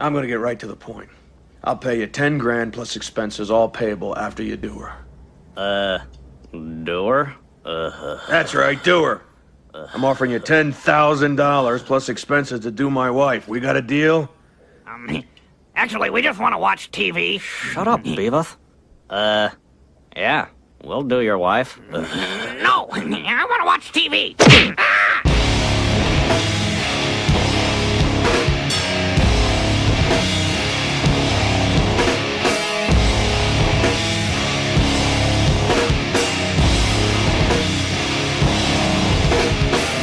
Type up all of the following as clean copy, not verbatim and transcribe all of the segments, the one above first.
I'm gonna get right to the point. I'll pay you 10 grand plus expenses, all payable after you do her. Do her? That's right, do her. I'm offering you $10,000 plus expenses to do my wife. We got a deal? Actually, we just want to watch TV. Shut up, Beavis. Yeah, we'll do your wife. No, I want to watch TV.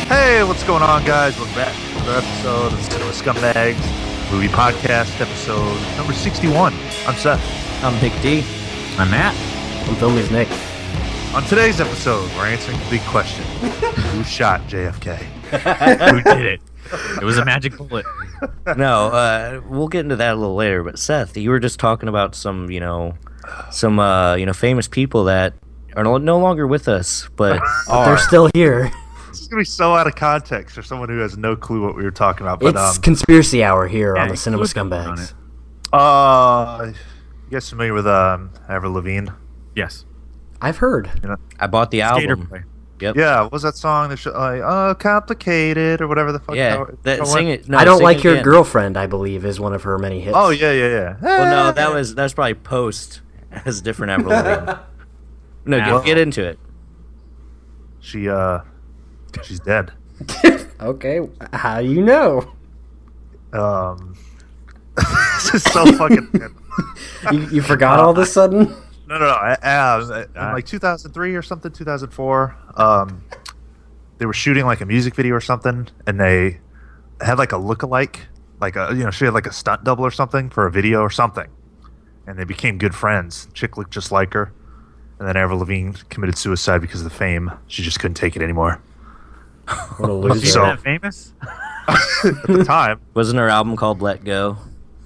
Hey, what's going on, guys? Welcome back to another episode of Cinema Scumbags Movie Podcast, episode number 61. I'm Seth. I'm Big D. I'm Matt. I'm Filmy's Nick. On today's episode, we're answering the big question. Who shot JFK? Who did it? It was a magic bullet. No, we'll get into that a little later. But Seth, you were just talking about some famous people that are no longer with us, but they're still here. This is going to be so out of context for someone who has no clue what we were talking about. But, It's conspiracy hour here on the Cinema Scumbags. You guys familiar with Avril Lavigne? Yes. I've heard. You know? I bought the Skater album. boy. Yep. Yeah, what was that song? Complicated or whatever the fuck. Yeah, sing it. No, Oh, I don't sing like it your again. girlfriend. I believe is one of her many hits. Oh yeah. Well, no, that was probably post as different Avril Lavigne. No, get into it. She's dead. Okay, how do you know? This is so fucking. You forgot all of a sudden? No. In like 2003 or something, 2004, they were shooting like a music video or something, and they had like a lookalike, she had like a stunt double or something for a video or something, and they became good friends. Chick looked just like her, and then Avril Lavigne committed suicide because of the fame. She just couldn't take it anymore. What a loser. Is that famous? At the time, Wasn't her album called Let Go?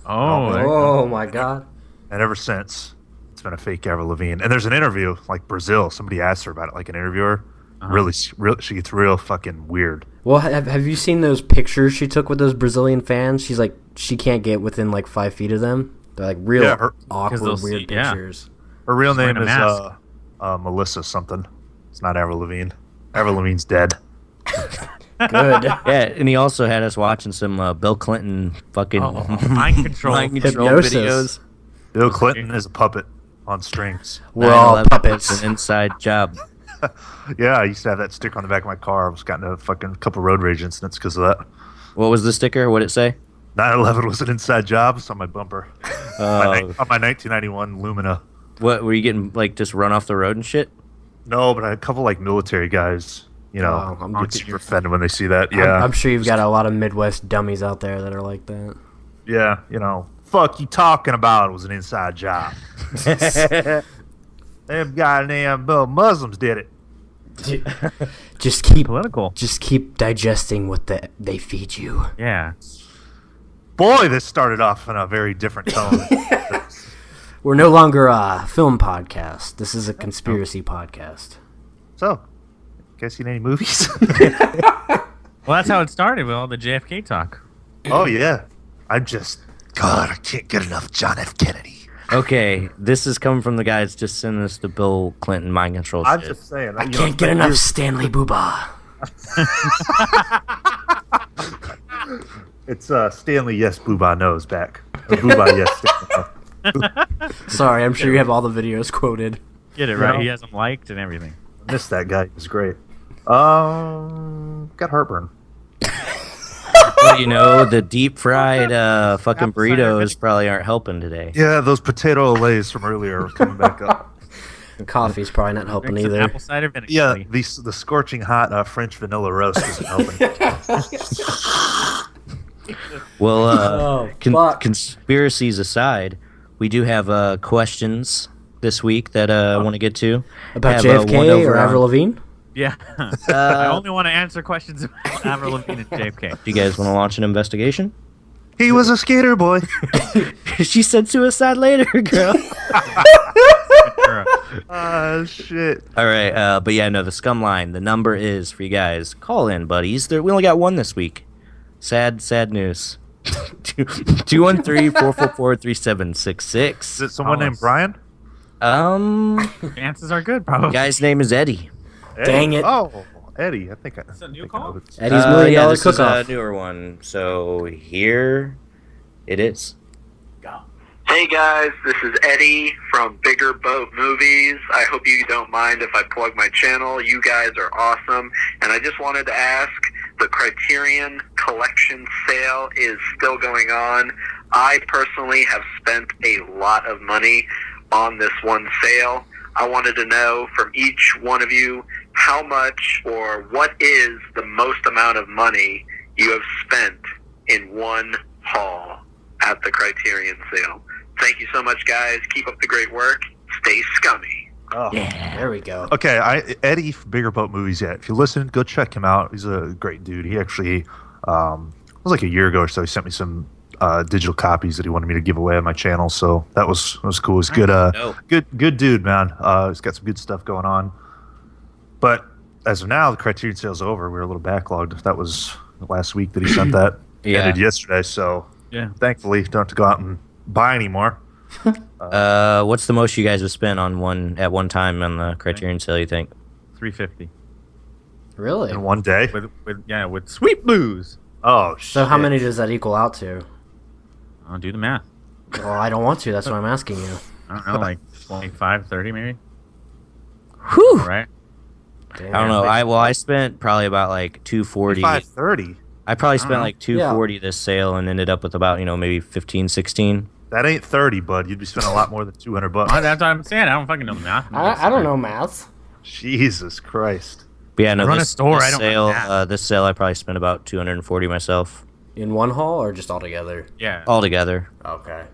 Oh my god. and ever since, it's been a fake Avril Lavigne. And there's an interview, like Brazil. Somebody asked her about it, like an interviewer. Really, she gets real fucking weird. Well, have you seen those pictures she took with those Brazilian fans? She's like, she can't get within like 5 feet of them. They're like real awkward, weird pictures. Her real name wearing is a Melissa something. It's not Avril Lavigne. Avril Lavigne's dead. Good. Yeah, and he also had us watching some Bill Clinton fucking mind control. Hypnosis. videos. Bill Clinton is a puppet on strings. We're all 9/11 puppets. was an inside job. Yeah, I used to have that sticker on the back of my car. I was gotten a fucking couple road rage incidents because of that. What was the sticker? What did it say? 9/11 was an inside job. It's on my bumper. Oh. On my 1991 Lumina. What, were you getting, like, just run off the road and shit? No, but I had a couple like military guys. You know, I'm get super offended when they see that. Yeah, I'm sure you've got a lot of Midwest dummies out there that are like that. yeah. You know, fuck you talking about? It was an inside job. Them goddamn Muslims did it. Just keep Political. Just keep digesting what they feed you. Yeah. Boy, this started off in a very different tone. We're no longer a film podcast. This is a conspiracy podcast. So, guys, seen any movies? Well, that's how it started with all the JFK talk. Oh yeah, God, I can't get enough John F. Kennedy. Okay, this is coming from the guy that's just sending us the Bill Clinton mind control I'm shit. just saying. I can't get enough Stanley Booba. It's Stanley. Yes, Booba knows back. Or Booba, yes. Stanley. Sorry, I'm sure you have all the videos quoted. Get it right. No. He has them liked and everything. Missed that guy. He was great. Got heartburn. Well, you know, the deep fried fucking burritos probably aren't helping today. Yeah, those potato olays from earlier are coming back up. And coffee's probably not helping Drink some either. apple cider vinegar. Yeah, buddy. the scorching hot French vanilla roast isn't helping. Well, fuck. conspiracies aside, we do have questions this week that I want to get to. About Have, one JFK over or on- Avril Lavigne? Yeah. I only want to answer questions about Avril Lavigne and JFK. Do you guys want to launch an investigation? He was a skater boy. She said suicide later, girl. Shit. All right, but yeah, no, the scum line. The number is for you guys. Call in, buddies. We only got one this week. Sad news. 213-444-3766. Is it someone named Brian? Chances are good, probably. Guy's name is Eddie. Dang it. Oh, Eddie. I think It's a new call? Eddie's $1 million this cook-off. is a newer one. So here it is. Hey guys, this is Eddie from Bigger Boat Movies. I hope you don't mind if I plug my channel. You guys are awesome. And I just wanted to ask, the Criterion Collection sale is still going on. I personally have spent a lot of money on this one sale. I wanted to know from each one of you how much or what is the most amount of money you have spent in one haul at the Criterion sale. Thank you so much, guys. Keep up the great work. Stay scummy. Oh. Yeah, there we go. Okay, Eddie from Bigger Boat Movies. Yeah, if you listen, go check him out. He's a great dude. He actually, it was like a year ago or so. He sent me some digital copies that he wanted me to give away on my channel. So that was cool. It was good. Good dude, man. He's got some good stuff going on. But as of now, the Criterion sale's over. We were a little backlogged. That was last week that he sent that. Ended yesterday. So thankfully, don't have to go out and buy anymore. What's the most you guys have spent on one at one time on the Criterion sale, you think? $350. Really? In one day? With sweet booze. Oh, shit. So how many does that equal out to? I'll do the math. Well, I don't want to. That's why I'm asking you. I don't know, like 25, 30 maybe. Whew. All right. Damn. I don't know. I spent probably about like $240. 530. I probably spent like $240 this sale and ended up with about maybe 15, 16. That ain't 30, bud. You'd be spending a lot more than $200. That's what I'm saying. I don't fucking know the math. I don't know maths. Jesus Christ. But yeah, no. Run a store. This I don't sale. know math. This sale, I probably spent about $240 myself. In one haul or just all together? Yeah. All together. Okay.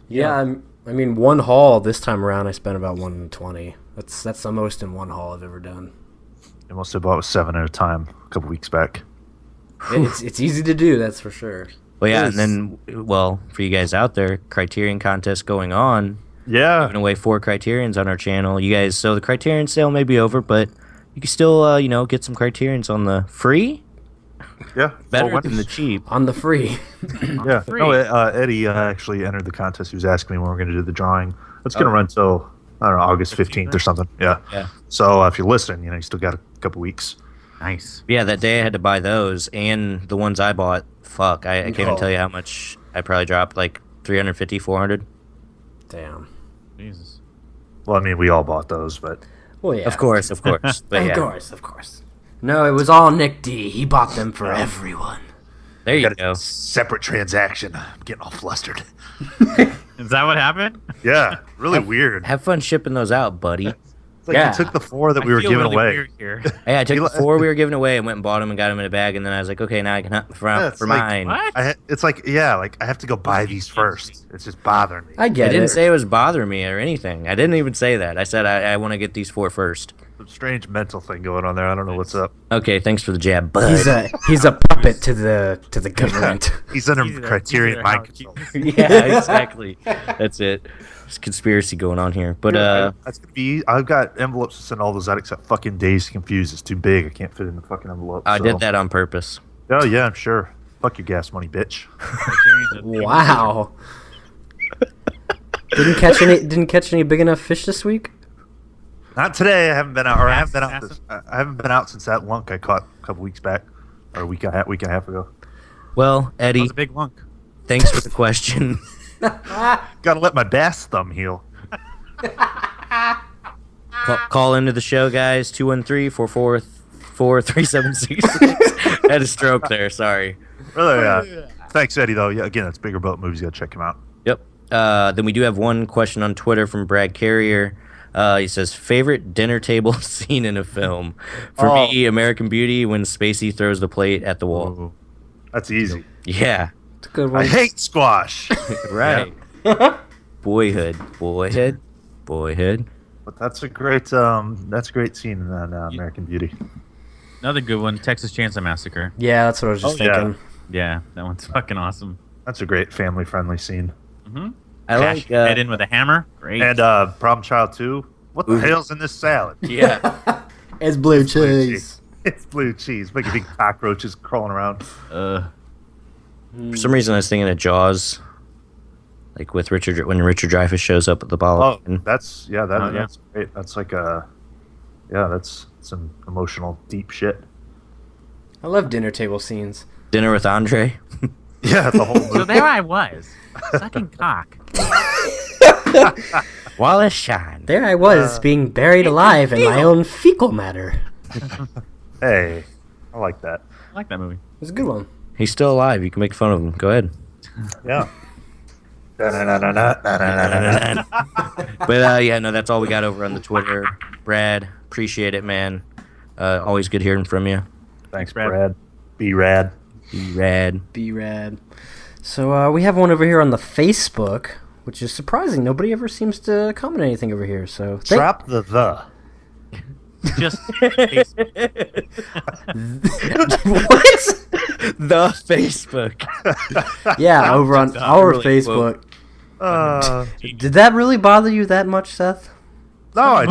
Yeah, I mean, one haul this time around, I spent about $120. That's the most in one haul I've ever done. I must have bought 7 at a time a couple weeks back. It's easy to do, that's for sure. Well, yeah, and then, for you guys out there, Criterion contest going on. Yeah. Giving away 4 Criterions on our channel. You guys, so the Criterion sale may be over, but you can still, get some Criterions on the free. Yeah. Better than the cheap. On the free. Yeah. No, Eddie actually entered the contest. He was asking me when we're going to do the drawing. It's going to run till, I don't know, August 15th or something. Yeah. So if you're listening, you still got a couple weeks. Nice. Yeah, that day I had to buy those, and the ones I bought, fuck, I can't even tell you how much I probably dropped, like $350, $400. Damn. Jesus. Well, I mean, we all bought those, but... Well, yeah. Of course. But of course. No, it was all Nick D. He bought them for everyone. There you go. Separate transaction. I'm getting all flustered. Is that what happened? Yeah. Really weird. Have fun shipping those out, buddy. It's like you took the 4 that we were giving really away. Weird here. Hey, I took the 4 we were giving away and went and bought them and got them in a bag, and then I was like, okay, now I can hunt for mine. What? It's like, I have to go buy these first. It's just bothering me. I get I it. didn't say it was bothering me or anything. I didn't even say that. I said I want to get these 4 first. Some strange mental thing going on there. I don't know what's up. Okay, thanks for the jab, bud. He's a puppet to the government. He's under Criterion mind control. Yeah, exactly. That's it. There's conspiracy going on here. But that's gonna be. I've got envelopes to send all those out except fucking Days Confused. It's too big. I can't fit in the fucking envelope. I did that on purpose. Oh yeah, I'm sure. Fuck your gas money, bitch. Wow. Didn't catch any big enough fish this week? Not today. I haven't been out. Or I haven't been out. I haven't been out since that lunk I caught a couple weeks back, or a week and a half ago. Well, Eddie, That was a big lunk. thanks for the question. Gotta let my bass thumb heal. Call into the show, guys. 213-444-3766. Had a stroke there. Sorry. Really? Thanks, Eddie. Though. Yeah. Again, that's Bigger Boat Movies. Gotta check him out. Yep. Then we do have one question on Twitter from Brad Carrier. He says, favorite dinner table scene in a film? For me, American Beauty, when Spacey throws the plate at the wall. Ooh, that's easy. Yeah. It's a good one. I hate squash. Right. Boyhood. But that's a great scene in that American Beauty. Another good one, Texas Chainsaw Massacre. Yeah, that's what I was just thinking. Yeah, that one's fucking awesome. That's a great family-friendly scene. Mm-hmm. I like head in with a hammer. Great. And Problem Child 2. What the hell's in this salad? Yeah. It's blue cheese. It's blue cheese. Making big cockroaches crawling around. For some reason, I was thinking of Jaws, like with Richard when Richard Dreyfuss shows up at the ball. Oh, that's great. That's like that's some emotional, deep shit. I love dinner table scenes. Dinner with Andre. Yeah, the whole movie. So there I was, sucking cock. Wallace Shawn. There I was, being buried alive in my own fecal matter. Hey, I like that. I like that movie. It was a good one. He's still alive. You can make fun of him. Go ahead. Yeah. But no, that's all we got over on the Twitter. Brad, appreciate it, man. Always good hearing from you. Thanks, Brad. Be rad. Be rad. Be rad. So we have one over here on the Facebook, which is surprising. Nobody ever seems to comment anything over here. So Drop the. Just what? The Facebook. Yeah, over on our really Facebook. Did that really bother you that much, Seth? No, I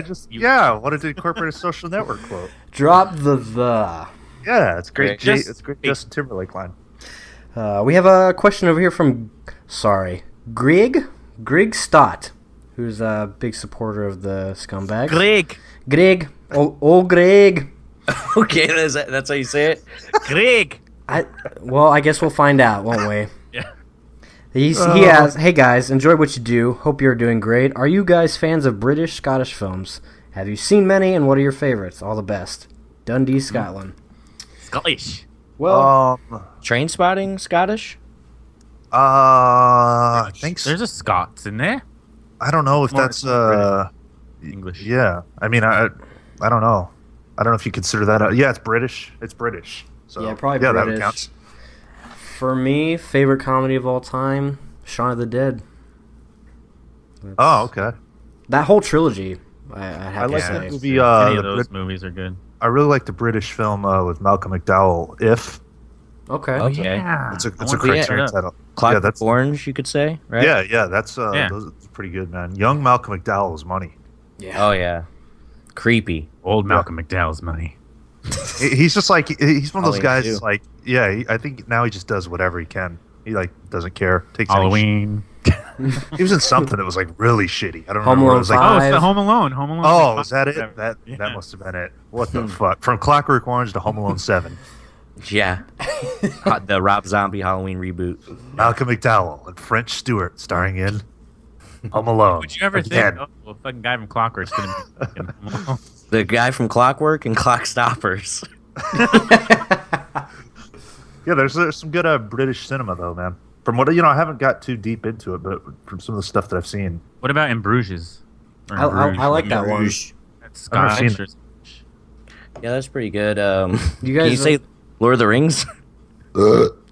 just wanted to incorporate a social network quote. Drop the. Yeah, it's great. Just- It's great. Justin Timberlake line. We have a question over here from, Greg Stott, who's a big supporter of the Scumbags. Greg. Oh, Greg. Okay, that's how you say it? Greg. I guess we'll find out, won't we? Yeah. He asks, hey guys, enjoy what you do. Hope you're doing great. Are you guys fans of British, Scottish films? Have you seen many, and what are your favorites? All the best. Dundee, Scotland. Scottish. Well, Train Spotting Scottish? I think so. There's a Scots in there. I don't know if that's English. Yeah, I mean, I don't know. I don't know if you consider that. Yeah, it's British. It's British. So yeah, probably that British. would count. For me, favorite comedy of all time, Shaun of the Dead. Oh, okay. That whole trilogy, I have to like say. that movie. Any of those movies are good. I really like the British film with Malcolm McDowell. If Okay. Okay. Yeah. it's a I wanna Criterion look it up. title. Clockwork that's Orange, you could say, right? yeah. That's those are pretty good, man. Young Malcolm McDowell was money. Yeah. Oh, yeah. Creepy. Old Malcolm McDowell's money. He's just like he's one of those Halloween guys. too. Like I think now he just does whatever he can. He like doesn't care. Takes any Halloween. shit. He was in something that was like really shitty. I don't Home remember. Alone It was like, 5. Oh, it's the Home Alone. Home Alone. oh, is that it? That Yeah. must have been it. What the fuck? From Clockwork Orange to Home Alone 7. Yeah. The Rob Zombie Halloween reboot. Malcolm McDowell and French Stewart starring in Home Alone. Would you ever Again. think, oh, a fucking guy from Clockwork's gonna be in Home Alone? The guy from Clockwork and Clock Stoppers. Yeah, there's some good British cinema though, man. From what I haven't got too deep into it, but from some of the stuff that I've seen. What about In Bruges? Or In I like that one. That's I've never Scottish. seen Yeah, that's pretty good. You Can guys you say Lord of the Rings?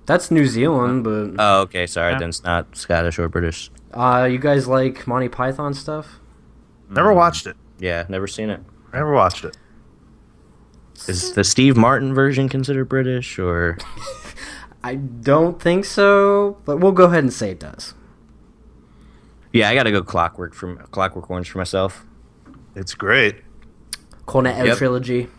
That's New Zealand, but Oh, okay. Sorry, Yeah. then it's not Scottish or British. you guys like Monty Python stuff? Never watched it. Yeah, never seen it. Never watched it. Is the Steve Martin version considered British, or I don't think so, but we'll go ahead and say it does. yeah? I gotta go Clockwork Orange for myself. It's great. Cornetto Yep. trilogy.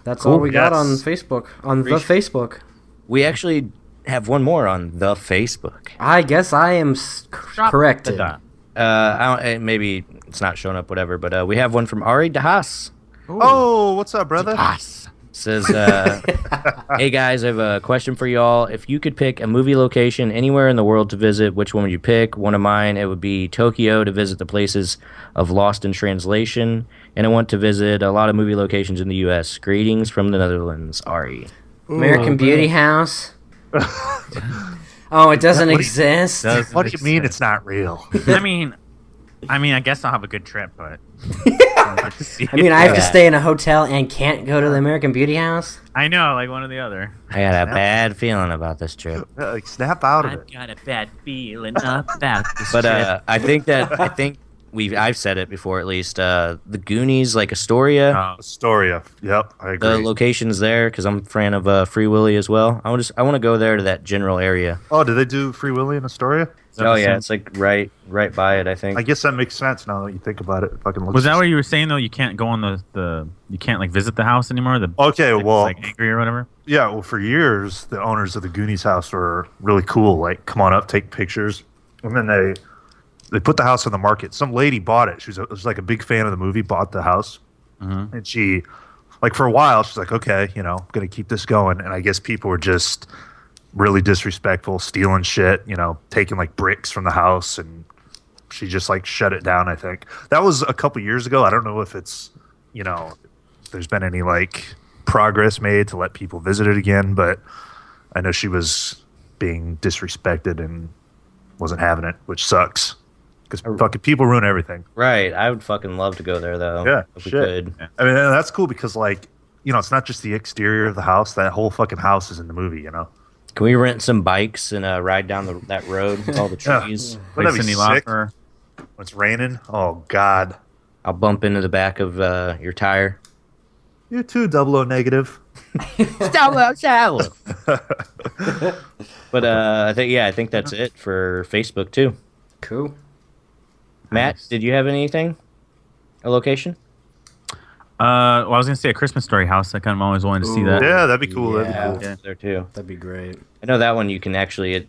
That's Cool. all we got Yes. on Facebook. On the Facebook. We actually have one more on the Facebook. I guess I am corrected. Maybe it's not showing up, whatever. But we have one from Ari DeHaas. Oh, what's up, brother? Says, hey guys, I have a question for y'all. If you could pick a movie location anywhere in the world to visit, which one would you pick? One of mine, it would be Tokyo to visit the places of Lost in Translation. And I want to visit a lot of movie locations in the U.S. Greetings from the Netherlands, Ari. American Beauty House. Oh, it doesn't exist. What do you mean it's not real? I mean, I guess I'll have a good trip, but I mean, I have to stay in a hotel and can't go to the American Beauty House. I know, like one or the other. I got a bad feeling about this trip. Like, snap out of it. got a bad feeling about this But I think I've said it before at least. The Goonies, like Astoria. Astoria. Yep, I agree. The locations there, because I'm a fan of Free Willy as well. I want to go there to that general area. Oh, did they do Free Willy in Astoria? Oh yeah, it's like right by it. I think. I guess that makes sense now that you think about it. It fucking looks Was that what you were saying though? You can't go on the you can't like visit the house anymore. Okay, it's, well, like angry or whatever. Yeah, well, for years, the owners of the Goonies house were really cool. Like, come on up, take pictures. And then they put the house on the market. Some lady bought it. She was like a big fan of the movie, bought the house. Mm-hmm. And she, like, for a while, she's like, okay, I'm going to keep this going. And I guess people were just really disrespectful, stealing shit, taking, like, bricks from the house. And she just, like, shut it down, I think. That was a couple years ago. I don't know if it's, there's been any, like, progress made to let people visit it again. But I know she was being disrespected and wasn't having it, which sucks. Because fucking people ruin everything. Right. I would fucking love to go there, though. Yeah, if we could. I mean, that's cool because, like, it's not just the exterior of the house. That whole fucking house is in the movie, Can we rent some bikes and ride down that road with all the trees? Wouldn't that be sick? When it's raining? Oh, God. I'll bump into the back of your tire. You too, 00 negative. Shallow. But I think that's it for Facebook, too. Cool. Matt, did you have anything? A location? I was gonna say a Christmas Story house. I kind of always wanted to see that. Yeah, that'd be cool. Yeah. Yeah, there too. That'd be great. I know that one you can actually It's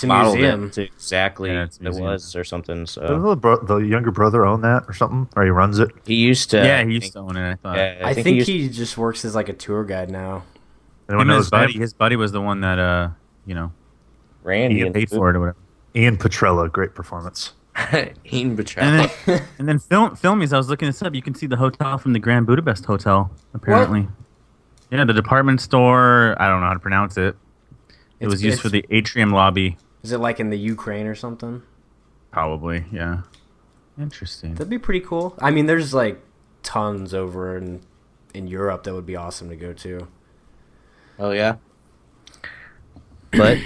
a modeled museum. it to exactly it's a what it museum. was or something. So Doesn't the younger brother own that or something? Or he runs it? he used to. Yeah, he used to own it. I thought. Yeah, I think he just works as like a tour guide now. Anyone Him and knows his buddy. name? His buddy was the one that Randy he paid for it or whatever. Ian Petrella, great performance. Ian Betrayal. And then filmies. I was looking this up. You can see the hotel from the Grand Budapest Hotel. Apparently, yeah, the department store. I don't know how to pronounce it. It was used for the atrium lobby. Is it like in the Ukraine or something? Probably, yeah. Interesting. That'd be pretty cool. I mean, there's like tons over in Europe that would be awesome to go to. Oh yeah. But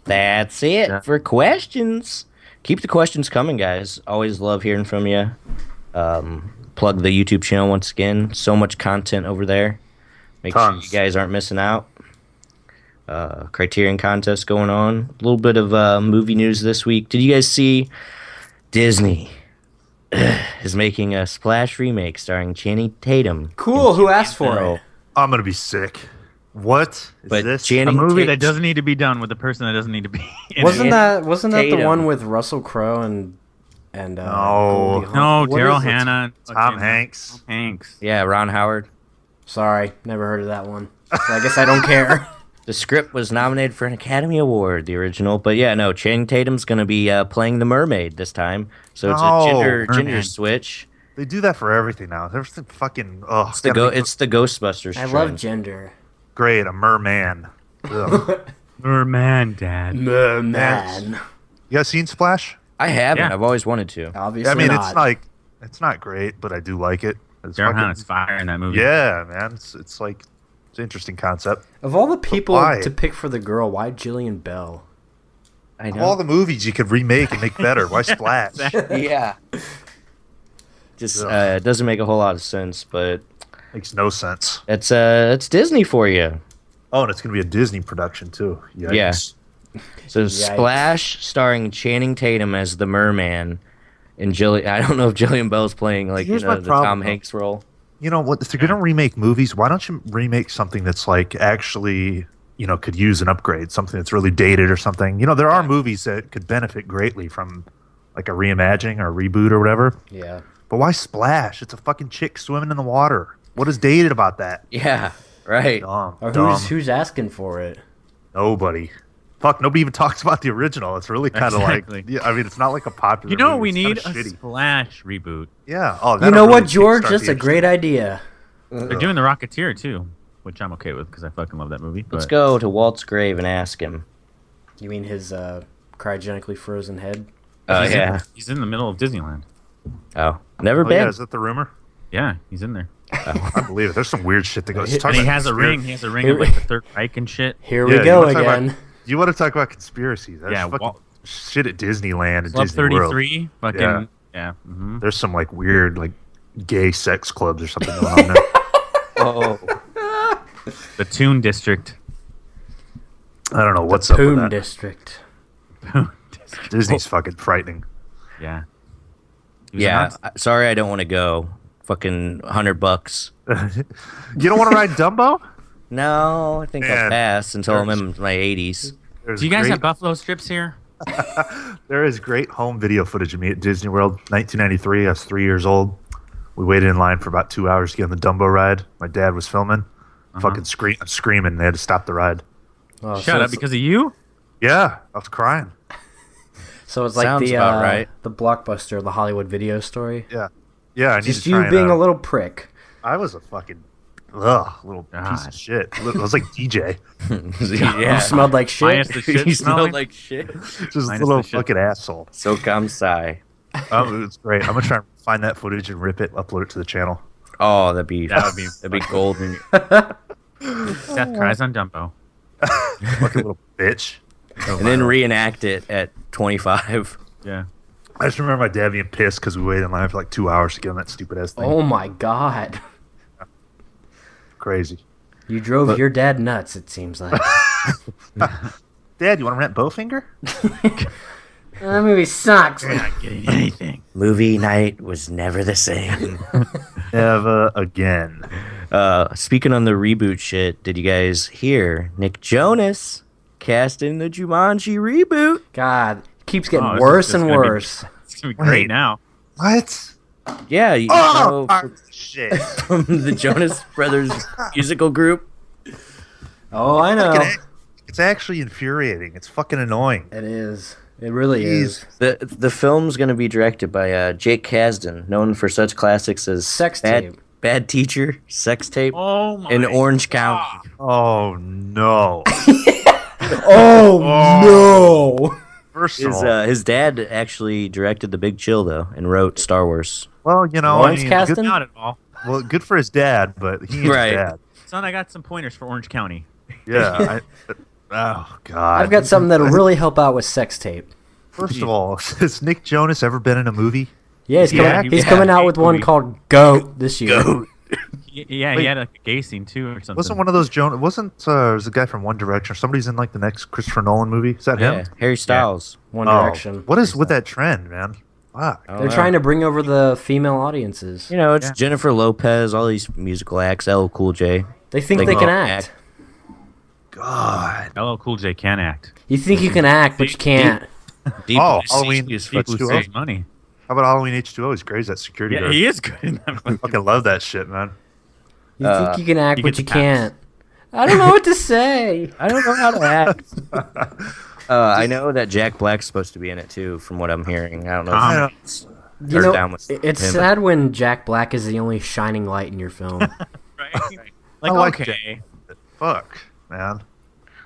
that's it for questions. Keep the questions coming, guys. Always love hearing from you. Plug the YouTube channel once again. So much content over there. Make sure you guys aren't missing out. Criterion contest going on. A little bit of movie news this week. Did you guys see Disney is making a Splash remake starring Channing Tatum? Cool. Who asked for it? I'm going to be sick. What is But this? Channing A movie Ta- that doesn't need to be done with the person that doesn't need to be. In Wasn't it. that the Tatum. one with Russell Crowe and No. Goldie Hawn? No, What Daryl is it? Hannah. Tom Hanks. Tom Hanks. Yeah, Ron Howard. Sorry, never heard of that one. So I guess I don't care. The script was nominated for an Academy Award, the original. But yeah, no, Channing Tatum's going to be playing the mermaid this time. So it's No, a gender mermaid. switch. They do that for everything now. There's the fucking... It's the Ghostbusters I trend. love gender. Great, a merman. Ugh. Merman, Dad. Man. You guys seen Splash? I haven't. Yeah. I've always wanted to. Obviously I mean, not. it's not great, but I do like it. It's Daryl fucking- Hannah's fire in that movie. Yeah, man. It's like... It's an interesting concept. Of all the people why? to pick for the girl, why Jillian Bell? I Of know. all the movies you could remake and make better, why Splash? Yeah. Just it doesn't make a whole lot of sense, but Makes no sense. it's Disney for you. Oh, and it's going to be a Disney production, too. Yikes. Yeah. So Yikes. Splash, starring Channing Tatum as the merman, and I don't know if Jillian Bell's playing Here's my the problem, Tom though. Hanks role. You know what? If they're going to remake movies, why don't you remake something that's like actually, could use an upgrade, something that's really dated or something. There are movies that could benefit greatly from like a reimagining or a reboot or whatever. Yeah. But why Splash? It's a fucking chick swimming in the water. What is dated about that? Yeah, right. Dumb. Or dumb. who's asking for it? Nobody. Fuck, nobody even talks about the original. It's really kind of Exactly. like, yeah, I mean, it's not like a popular You know what we movie. need? It's A kinda shitty. Splash reboot. Yeah. Oh, You that'll know really what, George? kickstart That's the a great idea. They're doing The Rocketeer too, which I'm okay with because I fucking love that movie. Let's but- go to Walt's grave and ask him. You mean his cryogenically frozen head? Oh, He's yeah. he's in the middle of Disneyland. Oh, never Oh, been. yeah, is that the rumor? Yeah, he's in there. I believe it. There's some weird shit that goes. And he has a ring. He has a ring of like the Third Reich and shit. Here Yeah, we go you wanna talk about- again. You want to talk about conspiracies? There's Yeah, fucking shit at Disneyland and Club Disney World. 33. Fucking Yeah. yeah. Mm-hmm. There's some like weird like gay sex clubs or something going on there. Oh, The Toon District. I don't know what's up with Poon that. District. Disney's fucking frightening. Yeah. He was yeah. announced- Sorry, I don't want to go. Fucking $100. You don't want to ride Dumbo? No, I think I'll Man, pass until I'm there's- in my 80s. There's Do you guys great- have buffalo strips here? There is great home video footage of me at Disney World, 1993. I was 3 years old. We waited in line for about 2 hours to get on the Dumbo ride. My dad was filming. Fucking screaming. They had to stop the ride. Oh, Shut up, because of you? Yeah, I was crying. So it's like Sounds the about right. the Blockbuster, the Hollywood Video story. Yeah, I need Just to try you and, being a little prick. I was a fucking little piece of shit. I was like DJ, Yeah. You smelled like shit. Minus the shit You smelling? smell like shit. just a Minus little the shit. fucking asshole. So come sigh. It's great. I'm gonna try and find that footage and rip it, upload it to the channel. Oh, That would be golden. Death cries on Dumbo. Fucking little bitch. And then reenact it at 25. Yeah. I just remember my dad being pissed because we waited in line for like 2 hours to get on that stupid ass thing. Oh my god. Crazy. You drove your dad nuts, it seems like. Dad, you want to rent Bowfinger? That movie sucks. We're not getting anything. Movie night was never the same. Never again. Speaking on the reboot shit, did you guys hear Nick Jonas cast in the Jumanji reboot? God, it keeps getting Oh, this worse is and gonna be- worse. It's going to be great Wait. now. What? Yeah, you Oh, know, shit. from the Jonas Brothers musical group. Oh, I know. It's actually infuriating. It's fucking annoying. It is. It really is. The film's going to be directed by Jake Kasdan, known for such classics as Sex Tape. Bad Teacher, Sex Tape, Oh, my and Orange County. Oh, no. Oh, no. First of all, His dad actually directed The Big Chill, though, and wrote Star Wars. well, you know, Lawrence good, Kasdan? Not at all. well, good for his dad, but he ain't Right. his dad. Son, I got some pointers for Orange County. Yeah. Oh, God. I've got something that'll really help out with Sex Tape. First of all, has Nick Jonas ever been in a movie? Yeah, he's Yeah, coming, he he's was coming in a out with one movie. called Goat this year. Yeah, Wait. he had like a gay scene too or something. Wasn't one of those Jonas? Was the guy from One Direction? Somebody's in like the next Christopher Nolan movie. Is that Yeah, him? Harry Styles. One Oh, Direction. what is with that trend, man? Fuck. Oh, They're wow. trying to bring over the female audiences. You know, it's Yeah. Jennifer Lopez, all these musical acts, LL Cool J. They think They they can can't act. God. LL Cool J can act. You think you can act, but you can't. Deep Oh, Blue Sea Halloween. is Deep fucking Blue sick. Sea's money. How about Halloween H2O? He's great as that security Yeah, guard. he is good in that I movie. fucking love that shit, man. You think you can act, you but get you the pass. can't. I don't know what to say. I don't know how to act. I know that Jack Black's supposed to be in it too, from what I'm hearing. I don't know. Um, If it's You or know, down with it's him. sad when Jack Black is the only shining light in your film. Right? Like, I like okay. Fuck, man.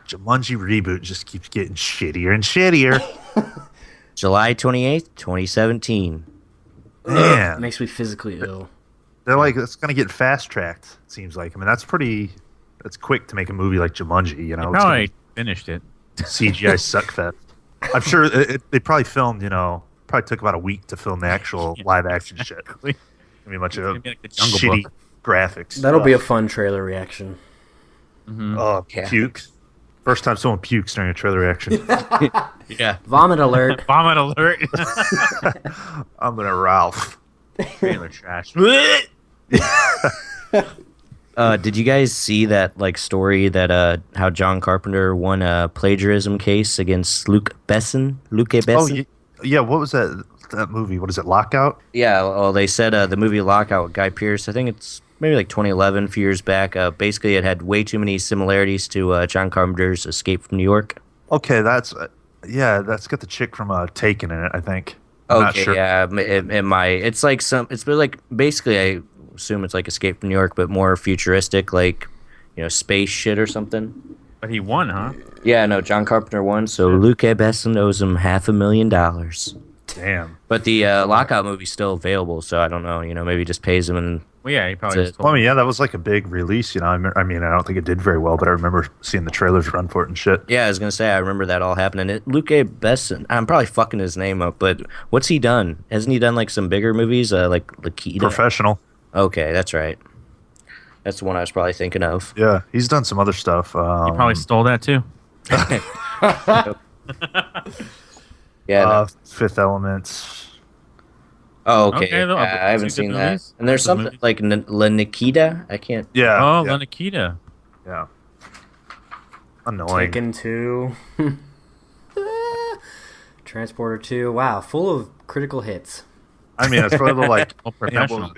Jumanji reboot just keeps getting shittier and shittier. July 28th, 2017. It Man, makes me physically ill. they're like, it's gonna get fast tracked. It seems like. I mean, that's quick to make a movie like Jumanji. You know, it's gonna Probably finished it. be CGI suckfest. I'm sure they probably filmed. You know, probably took about a week to film the actual live action shit. Exactly. I mean, much of gonna be like the Jungle shitty Book. graphics. That'll be a fun trailer reaction. Oh, Yeah. puke. First time someone pukes during a trailer reaction. Yeah. Vomit alert. Vomit alert. I'm gonna Ralph. Trailer trash. Did you guys see that like story that how John Carpenter won a plagiarism case against Luc Besson? Oh, yeah. What was that movie? What is it? Lockout? Yeah, well, they said the movie Lockout with Guy Pearce, I think it's maybe like 2011, a few years back. Basically, it had way too many similarities to John Carpenter's Escape from New York. Okay, that's got the chick from Taken in it. I think. I'm not Okay, sure. yeah, it might. It's like like basically, I assume it's like Escape from New York, but more futuristic, like space shit or something. But he won, huh? Yeah, no, John Carpenter won, so Luc Besson owes him $500,000. Damn. But the Lockout movie's still available, so I don't know. Maybe he just pays him and. Well, yeah, he probably That's just it. Well, I mean, yeah, that was like a big release. I mean, I don't think it did very well, but I remember seeing the trailers run for it and shit. Yeah, I was gonna say I remember that all happening. Luc Besson, I'm probably fucking his name up, but what's he done? Hasn't he done like some bigger movies, like Lakita? Professional. Okay, that's right. That's the one I was probably thinking of. Yeah, he's done some other stuff. he probably stole that too. Yeah. No. Fifth Element. Oh, okay. Okay, though, I haven't some good seen that. movies. And there's Good something movies. like La Nikita. I can't. Yeah. Oh, yeah, La Nikita. yeah. Annoying. Taken 2. Transporter 2. Wow, full of critical hits. I mean, it's probably like professional.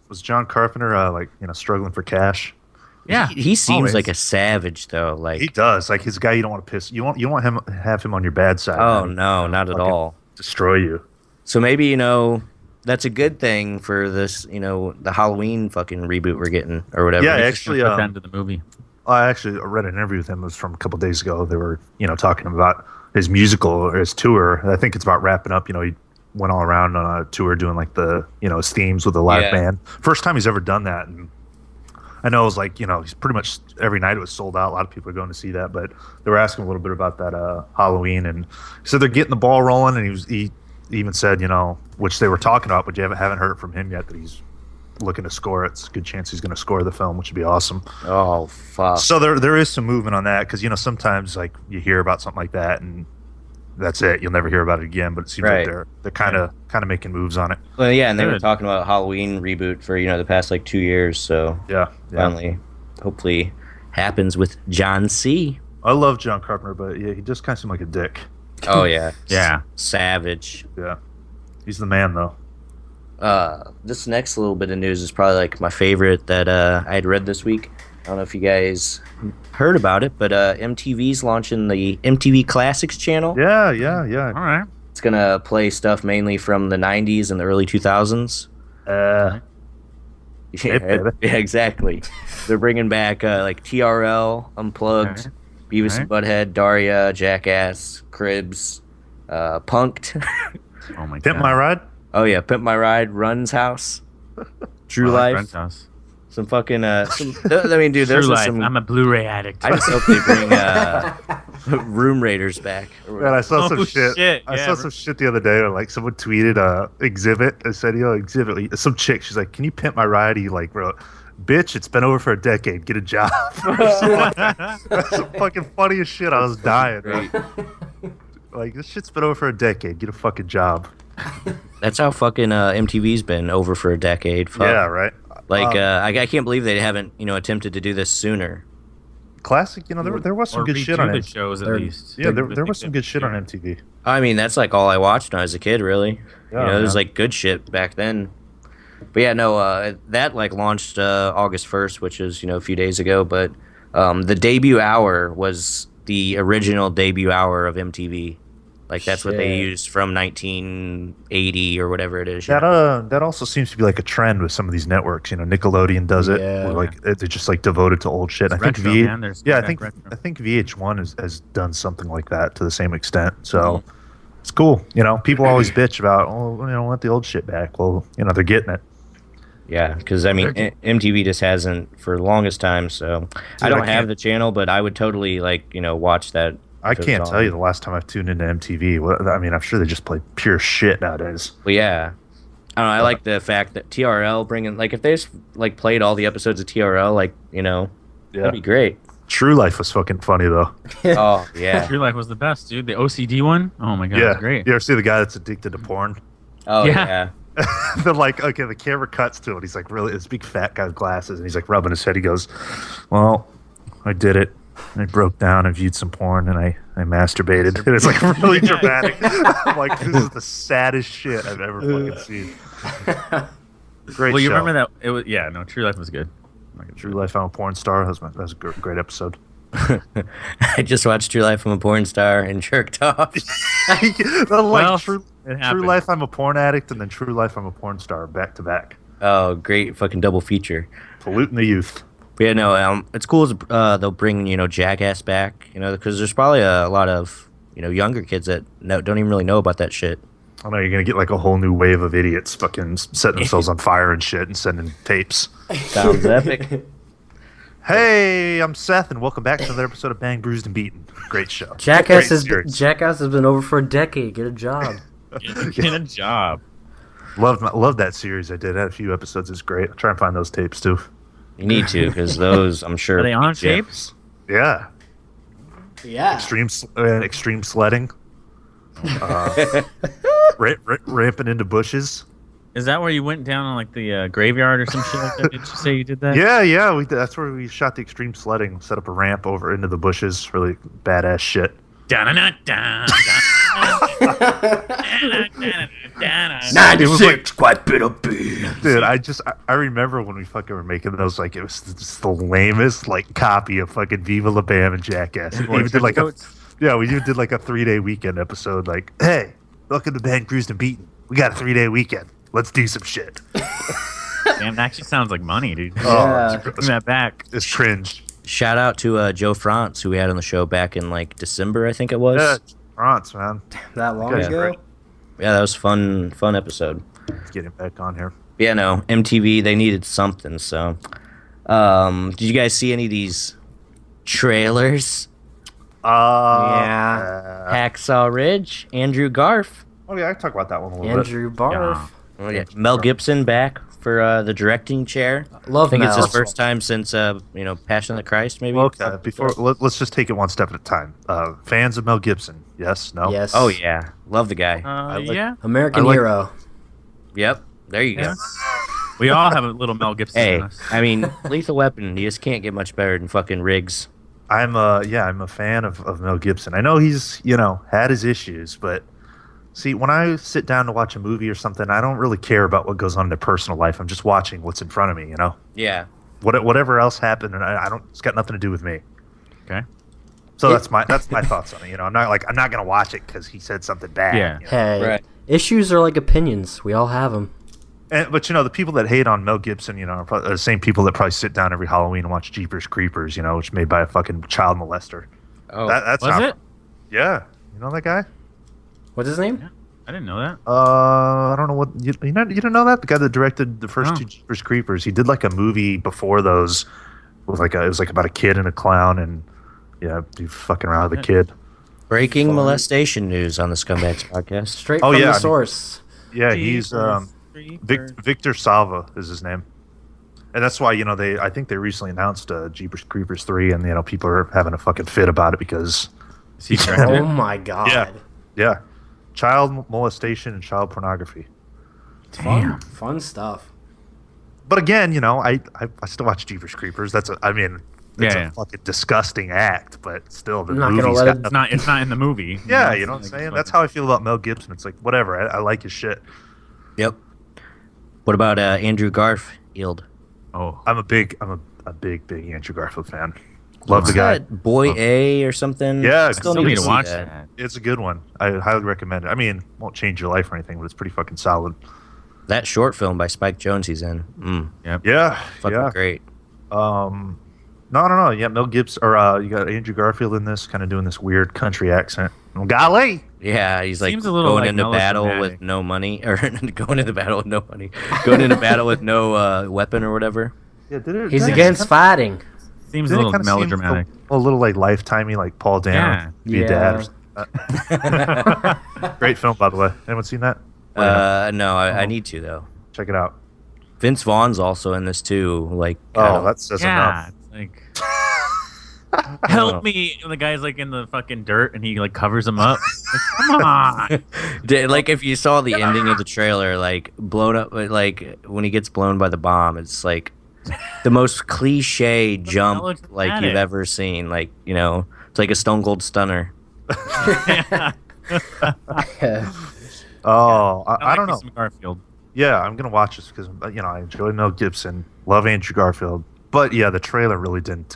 Was John Carpenter struggling for cash? Yeah, He seems always. like a savage though. Like He does. Like he's a guy you don't want to piss. You want him have him on your bad side. oh man. no, not at Fucking all. Destroy you. So maybe that's a good thing for this. The Halloween fucking reboot we're getting or whatever. Yeah, Just actually, put that into the movie. I actually read an interview with him. It was from a couple days ago. They were talking about his musical or his tour. I think it's about wrapping up. He went all around on a tour doing like the his themes with a live band. First time he's ever done that. And I know it was like he's pretty much every night it was sold out. A lot of people are going to see that. But they were asking a little bit about that Halloween, and he said they're getting the ball rolling. And he even said which they were talking about, but you haven't heard from him yet that he's looking to score it. It's a good chance he's going to score the film, which would be awesome. Oh fuck. So there is some movement on that because sometimes like you hear about something like that and that's it. You'll never hear about it again. But it seems like they're kind of making moves on it. Well, yeah, and they were talking about Halloween reboot for the past like 2 years. So Yeah. finally, hopefully, happens with John C. I love John Carpenter, but yeah, he just kind of seemed like a dick. Oh yeah, Yeah. savage. Yeah, he's the man though. This next little bit of news is probably like my favorite that I had read this week. I don't know if you guys heard about it, but MTV's launching the MTV Classics channel. Yeah. All right. It's gonna play stuff mainly from the '90s and the early 2000s. Uh, Yeah, exactly. They're bringing back like TRL, Unplugged, Beavis and Butthead, Daria, Jackass, Cribs, Punked. Oh my Pimp god. My Ride. Oh yeah, Pimp My Ride, Run's House, True I like Life, Brent's house. some fucking. I mean, dude, True there's life. some. I'm a Blu-ray addict. I just hope they bring Room Raiders back. Man, I saw some Oh, shit. shit, I yeah. saw some shit the other day. Or like someone tweeted Exhibit. I said, Exhibit. Some chick. She's like, "Can you pimp my ride?" He like wrote, "Bitch, it's been over for a decade. Get a job." That's the fucking funniest shit. I was dying. Great. Like this shit's been over for a decade. Get a fucking job. That's how fucking MTV's been over for a decade. Fuck. Yeah, right. Like I can't believe they haven't attempted to do this sooner. Classic. There was some Or good shit on redo it. the shows at They're- least. Yeah, there was some good shit on MTV. I mean, that's like all I watched when I was a kid, really. Yeah, There was man. like good shit back then. But yeah, no, that like launched August 1st, which is a few days ago. But the debut hour was the original debut hour of MTV. Like that's what they Shit. used from 1980 or whatever it is. That also seems to be like a trend with some of these networks. Nickelodeon does it. Yeah. Where, like they're just like devoted to old shit. I think retro, man. There's I back think retro. I think VH1 has done something like that to the same extent. So it's cool. People always bitch about want the old shit back. Well, they're getting it. Yeah, because I mean, MTV just hasn't for the longest time. So I don't I have can't- the channel, but I would totally watch that. I if it was can't on. tell you the last time I've tuned into MTV. I mean, I'm sure they just play pure shit nowadays. Well, yeah. I don't know. I like the fact that TRL bringing if they just played all the episodes of TRL, that'd be great. True Life was fucking funny though. Oh yeah. True Life was the best, dude. The OCD one. Oh my god, it Yeah, was great. You ever see the guy that's addicted to porn? Oh Yeah. yeah. They're like, okay, the camera cuts to it. He's like, really, this big fat guy with glasses, and he's like rubbing his head. He goes, "Well, I did it. I broke down and viewed some porn, and I masturbated." And it's like really dramatic. I'm like, this is the saddest shit I've ever fucking seen. Great Well, you show. remember that? It was no. True Life was good. True Life, I'm a Porn Star. That was a great episode. I just watched True Life. I'm a Porn Star and jerked off. Well, True it happened. Life, I'm a Porn Addict, and then True Life, I'm a Porn Star, back to back. Oh, great fucking double feature. Polluting the youth. But yeah, no, it's cool as they'll bring Jackass back. Because there's probably a lot of younger kids that don't even really know about that shit. I know you're gonna get like a whole new wave of idiots fucking setting themselves on fire and shit and sending tapes. Sounds epic. Hey, I'm Seth, and welcome back to another episode of Bang, Bruised, and Beaten. Great show. Jackass Great series. Jackass has been over for a decade. Get a job. Get a job. Loved that series. I did. Had a few episodes. It's great. I'll try and find those tapes too. You need to, because those I'm sure Are they on Yeah. tapes? Yeah, Yeah. extreme sledding, ramping into bushes. Is that where you went down on like the graveyard or some shit like that? Did you say you did that? Yeah. That's where we shot the extreme sledding. Set up a ramp over into the bushes. Really badass shit. 96, quite bit of beer. Dude, I remember when we fucking were making those, like, it was just the lamest, like, copy of fucking Viva La Bam and Jackass. We even did, like, we even did, like, a 3-day weekend episode, like, hey, welcome to Band Cruised and Beaten. We got a 3-day weekend. Let's do some shit. Damn, that actually sounds like money, dude. Yeah. Bring that back. It's cringe. Shout out to Joe France, who we had on the show back in like December, I think it was. Yeah, France, man. That long Guys, ago? right. Yeah, that was fun episode. Let's get him back on here. Yeah, no, MTV, they needed something, so. Did you guys see any of these trailers? Yeah. Hacksaw Ridge, Andrew Garf. Oh, yeah, I can talk about that one a little Andrew Barf. Oh, yeah. Mel Gibson back for the directing chair. Love I think Mel. it's his first time since, Passion of the Christ, maybe? bit. Okay, let's just take it one step at a time. Fans of Mel Gibson, yes, no? Yes. Oh, yeah. Love the guy. Yeah. American I like- Hero. Yep. There you go. We all have a little Mel Gibson Hey, in us. I mean, Lethal Weapon, you just can't get much better than fucking Riggs. I'm a fan of Mel Gibson. I know he's, had his issues, but see, when I sit down to watch a movie or something, I don't really care about what goes on in their personal life. I'm just watching what's in front of me, Yeah. Whatever else happened, and I don't. It's got nothing to do with me. Okay. So that's my thoughts on it. I'm not gonna watch it because he said something bad. Yeah. Hey, Right. issues are like opinions. We all have them. But the people that hate on Mel Gibson, are probably the same people that probably sit down every Halloween and watch Jeepers Creepers, which is made by a fucking child molester. Oh, That's Was it? Yeah, you know that guy? What's his name? I didn't know that. I don't know what you don't know that the guy that directed the first No. two Jeepers Creepers. He did like a movie before those with it was like about a kid and a clown and be fucking around with a kid. breaking molestation news on the Scumbags podcast. Straight Oh, from yeah, the I mean- source. Yeah, he's Victor Salva is his name, and that's why I think they recently announced Jeepers Creepers 3, and people are having a fucking fit about it because Is he directed Oh it? my god. yeah, child molestation and child pornography. Fun. Fun stuff. But again, I still watch Jeepers Creepers. It's Yeah. a fucking disgusting act, but still the I'm not gonna movie's let got it- nothing. It's not in the movie. Yeah, It's you know what I'm like saying? fucking- That's how I feel about Mel Gibson. It's like, whatever. I like his shit. Yep. What about Andrew Garfield? Oh. I'm a big Andrew Garfield fan. Love the guy. That Boy A or something? Yeah, I Still need need to see watch that. that. It's a good one. I highly recommend it. I mean, won't change your life or anything, but it's pretty fucking solid. That short film by Spike Jonze he's in. Yeah, Fucking yeah. great. No. Yeah, Mel Gibson, or you got Andrew Garfield in this, kind of doing this weird country accent. Golly! Yeah, he's like Seems a little, going like, into battle melodramatic. with no money, or going into battle with no money, going into battle with no weapon or whatever. Yeah, did it? He's did it against fighting. Seems Didn't a it little kinda seem melodramatic. a little like Lifetimey, like Paul Dano to be a dad. Or something. Great film, by the way. Anyone seen that? No, I need to though. Check it out. Vince Vaughn's also in this too. Like, Oh, that's enough. Yeah. It's like, help me. And the guy's like in the fucking dirt and he like covers him up. Like, come on. Like if you saw the ending of the trailer, like blown up, like when he gets blown by the bomb, it's like the most cliche jump like you've melodramatic. ever seen. Like it's like a Stone Cold Stunner. Oh, I like don't me know. some Garfield. Yeah, I'm gonna watch this because I enjoy Mel Gibson, love Andrew Garfield, but yeah, the trailer really didn't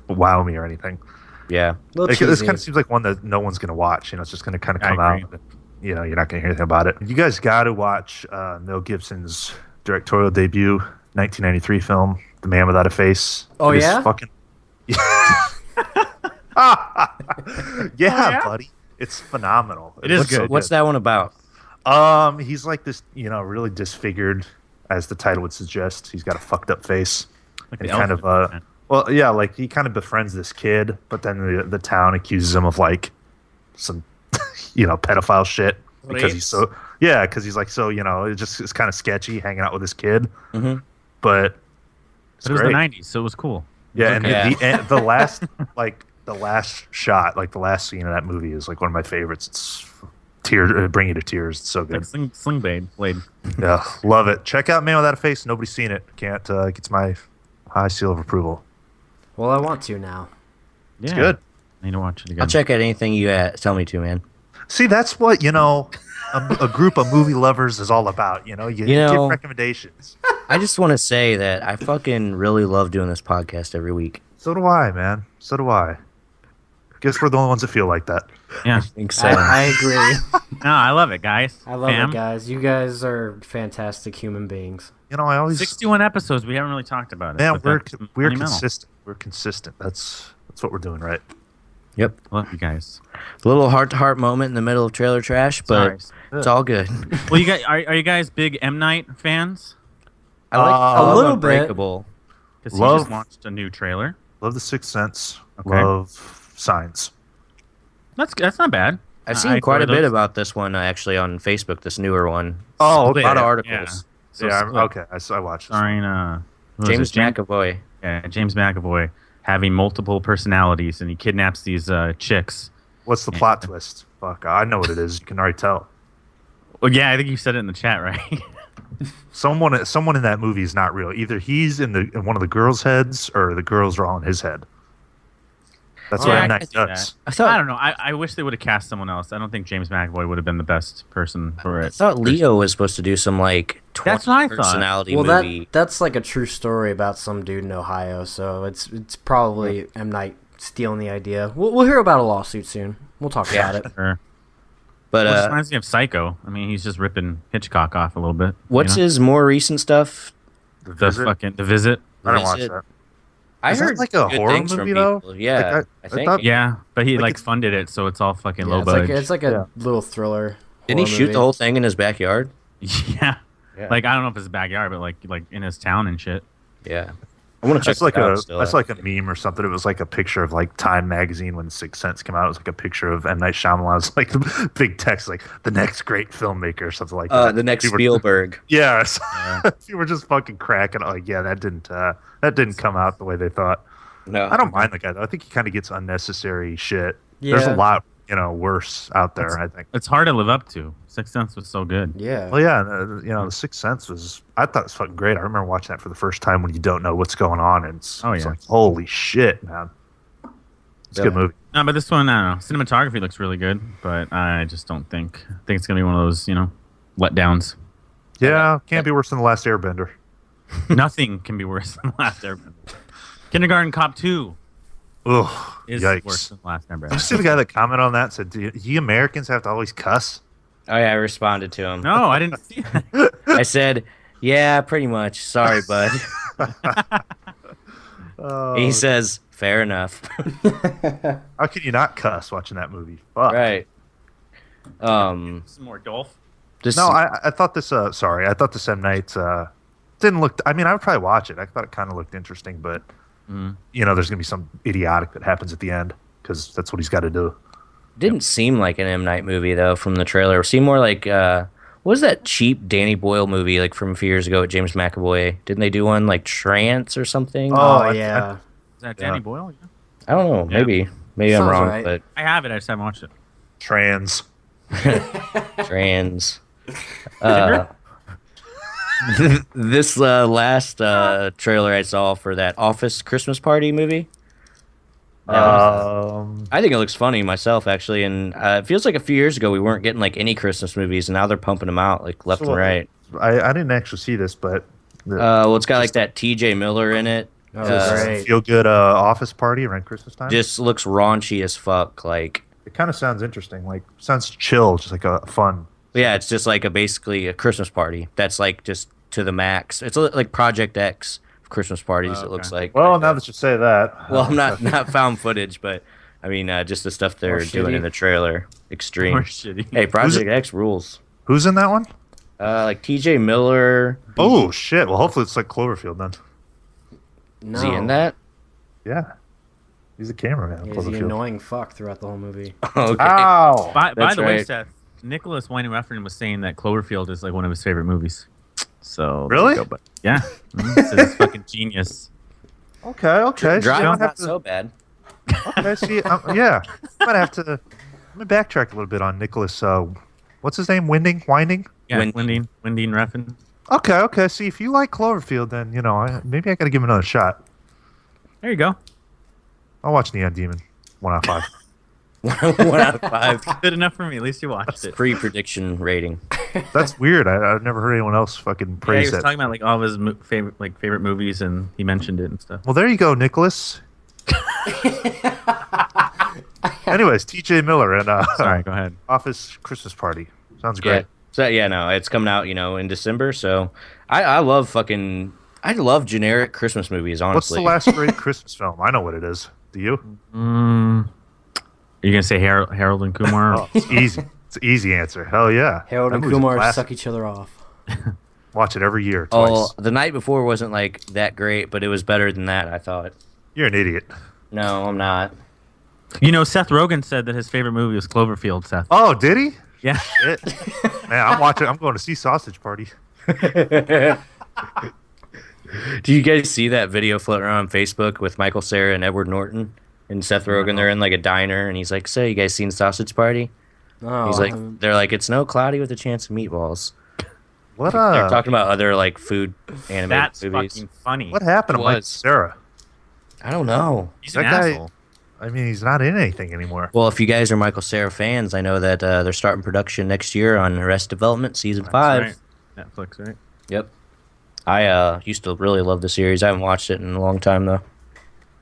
wow me or anything. Yeah, Little This cheesy. kind of seems like one that no one's gonna watch. It's just gonna kind of I come out. agree. You're not gonna hear anything about it. You guys got to watch Mel Gibson's directorial debut, 1993 film, The Man Without a Face. Oh, It is yeah? fucking. Yeah, buddy, it's phenomenal. It is looks so good. what's that one about? He's like this, really disfigured, as the title would suggest. He's got a fucked up face, Like and the kind of elephant. well, yeah, like he kind of befriends this kid, but then the town accuses him of like some, pedophile shit because he's so because he's like so it's kind of sketchy hanging out with this kid, Mhm. but it's But it was great. the 90s, so it was cool. Yeah, and Okay. the last the last shot, like the last scene of that movie is like one of my favorites. It's bring you to tears. It's so good. Like sling blade. Yeah, love it. Check out Man Without a Face. Nobody's seen it. Can't gets my high seal of approval. Well, I want to now. It's good. I need to watch it again. I'll check out anything you tell me to, man. See, that's what a group of movie lovers is all about. You give recommendations. I just want to say that I fucking really love doing this podcast every week. So do I, man. So do I. Guess we're the only ones that feel like that. Yeah. I think so. I agree. No, I love it, guys. I love it, guys. You guys are fantastic human beings. I always 61 episodes. We haven't really talked about it. Man, but we're monumental. consistent. We're consistent. That's what we're doing, right? Yep. Love you guys. A little heart-to-heart moment in the middle of trailer trash, but it's all good. Well, you guys, are you guys big M. Night fans? I like a little bit. Unbreakable. Because he just launched a new trailer. Love The Sixth Sense. Okay. Love Signs. That's not bad. I've seen quite a bit about this one actually on Facebook. This newer one. Oh, a lot of articles. Okay. I watched this. Starring James McAvoy. Yeah, James McAvoy having multiple personalities, and he kidnaps these chicks. What's the plot twist? Fuck, I know what it is. You can already tell. Well, yeah, I think you said it in the chat, right? Someone in that movie is not real. Either he's in one of the girls' heads, or the girls are all in his head. That's what M. Night does. I don't know. I wish they would have cast someone else. I don't think James McAvoy would have been the best person for it. I thought Leo was supposed to do some that's what I thought. personality Well, movie. that's like a true story about some dude in Ohio, so it's probably M. Night stealing the idea. We'll hear about a lawsuit soon. We'll talk about it. Sure. But Which reminds me of Psycho. I mean, he's just ripping Hitchcock off a little bit. what's his more recent stuff? The Visit. I don't watch that. I Is that heard like a good horror things from movie, though? people. Yeah, Like, I think. thought- Yeah, but he Like funded it, so it's all fucking Yeah, low budget. it's like a little thriller. Didn't he horror shoot movie. the whole thing in his backyard? Yeah. Like, I don't know if it's his backyard, but like in his town and shit. Yeah. I want to check That's like a meme or something. It was like a picture of like Time magazine when Sixth Sense came out. It was like a picture of M. Night Shyamalan. It was like the big text, like the next great filmaker or something like that. the next People- Spielberg. Yes. You were just fucking cracking. Like, yeah, that didn't come out the way they thought. No, I don't mind the guy though. I think he kind of gets unnecessary shit. Yeah. There's a lot, worse out there. I think. It's hard to live up to. Sixth Sense was so good. Yeah. Well, yeah, the Sixth Sense was. I thought it was fucking great. I remember watching that for the first time when you don't know what's going on, and it's like, holy shit, man! It's a good movie. No, but this one, I don't know. Cinematography looks really good, but I just don't think. I think it's gonna be one of those, letdowns. Yeah, can't be worse than The Last Airbender. Nothing can be worse than The Last Airbender. Kindergarten Cop 2 Ugh, is yikes. worse than The Last Airbender. Did you see the guy that commented on that? Said, "Do you Americans have to always cuss?" Oh yeah, I responded to him. No, I didn't see that. I said, "Yeah, pretty much. Sorry, bud." He says, "Fair enough." How can you not cuss watching that movie? Fuck. Right. Some more Dolph. No, I thought this. Sorry, I thought this M. Night didn't look. I mean, I would probably watch it. I thought it kind of looked interesting, but there's gonna be some idiotic that happens at the end because that's what he's got to do. Didn't seem like an M. Night movie though from the trailer. It seemed more like what was that cheap Danny Boyle movie like from a few years ago with James McAvoy? Didn't they do one like Trance or something? Oh yeah. Is that Danny Boyle? Yeah. I don't know. Maybe I'm Sounds wrong, right. but I have it. I just haven't watched it. Trans. Trans. This last trailer I saw for that Office Christmas Party movie. I think it looks funny myself, actually, and it feels like a few years ago we weren't getting like any Christmas movies, and now they're pumping them out like left and right. I didn't actually see this, but well, it's got like that T.J. Miller in it. Oh, great. feel good office party around Christmas time. Just looks raunchy as fuck. Like, It kind of sounds interesting. Like sounds chill, just like a fun. yeah, it's just like basically a Christmas party. That's like just to the max. It's like Project X Christmas parties. Oh, It looks okay. like. Well, now that you say that. Well, not found footage, but I mean, just the stuff they're doing shitty. in the trailer. Extreme. More shitty. Hey, Project X rules. Who's in that one? Like T.J. Miller. Oh shit! Well, hopefully it's like Cloverfield then. No. Is he in that? Yeah, he's a cameraman. He's the Cloverfield. annoying fuck throughout the whole movie. Okay. Ow! By That's the way, right. Seth, Nicholas Winding Refn was saying that Cloverfield is like one of his favorite movies. So there Really? you go, but yeah, so it's fucking genius. Okay. Drive So I not have to- so bad. Okay, see, yeah, I might have to. Let me backtrack a little bit on Nicholas what's his name? Winding? Yeah, Winding Refn. Okay. See, if you like Cloverfield, then maybe I got to give him another shot. There you go. I'll watch Neon Demon. 1 out of 5. 1 out of 5. Good enough for me. At least you watched it. Pre-prediction rating. That's weird. I've never heard anyone else fucking praise he was it. talking about like all of his favorite movies, and he mentioned it and stuff. Well, there you go, Nicholas. Anyways, T.J. Miller and Sorry, go ahead. Office Christmas Party. Sounds great. So it's coming out, in December. So I love generic Christmas movies. Honestly, What's the last great Christmas film? I know what it is. Do you? Are you gonna say Harold and Kumar? Oh, it's easy. It's an easy answer. Hell yeah. Harold and Kumar suck each other off. Watch it every year, twice. The Night Before wasn't like that great, but it was better than that, I thought. You're an idiot. No, I'm not. Seth Rogen said that his favorite movie was Cloverfield. Seth. Oh, did he? Yeah. Shit. Man, I'm watching. I'm going to see Sausage Party. Do you guys see that video floating around on Facebook with Michael Cera and Edward Norton and Seth Rogen? They're in like a diner, and he's like, "So, you guys seen Sausage Party?" Oh, He's like, "They're like, it's no cloudy with a chance of meatballs." What? They're talking about other like food animated That's movies. fucking funny. What happened to Mike Cera? I don't know. He's That an guy- asshole. I mean, he's not in anything anymore. Well, if you guys are Michael Cera fans, I know that they're starting production next year on Arrested Development season 5. Right. Netflix, right? Yep. I used to really love the series. I haven't watched it in a long time though.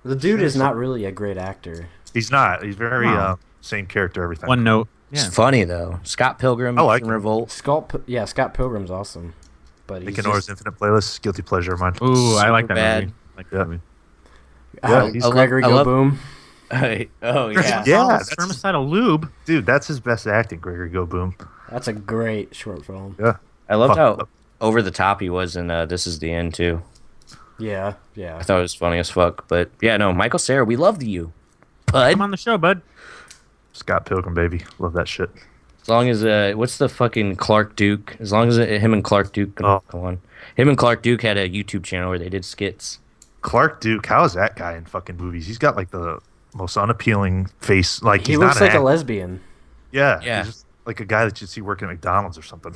The dude is not really a great actor. He's not. He's very Wow. same character, everything. One note. It's Yeah. funny though. Scott Pilgrim I like from him. Revolt. Scott Pilgrim's awesome, but he's Nick and Nora's just, Infinite Playlist, guilty pleasure of mine. Ooh, I like that bad. movie. Like that Yeah. movie. Yeah, he's Gregory I Go love- Boom. Oh yeah. Yeah, Oh, that's- Spermicidal Lube. Dude, that's his best acting, Gregory Go Boom. That's a great short film. Yeah. I loved Fuck. how over the top he was in This Is the End too. Yeah. I thought it was funny as fuck. But yeah, no, Michael Cera, we loved you. Bud. Come on the show, bud. Scott Pilgrim, baby. Love that shit. As long as what's the fucking Clark Duke? As long as him and Clark Duke Oh. go on. Him and Clark Duke had a YouTube channel where they did skits. Clark Duke, how is that guy in fucking movies? He's got like the most unappealing face. Like He he's looks not an like a act- lesbian. Yeah. Yeah. He's just like a guy that you'd see working at McDonald's or something.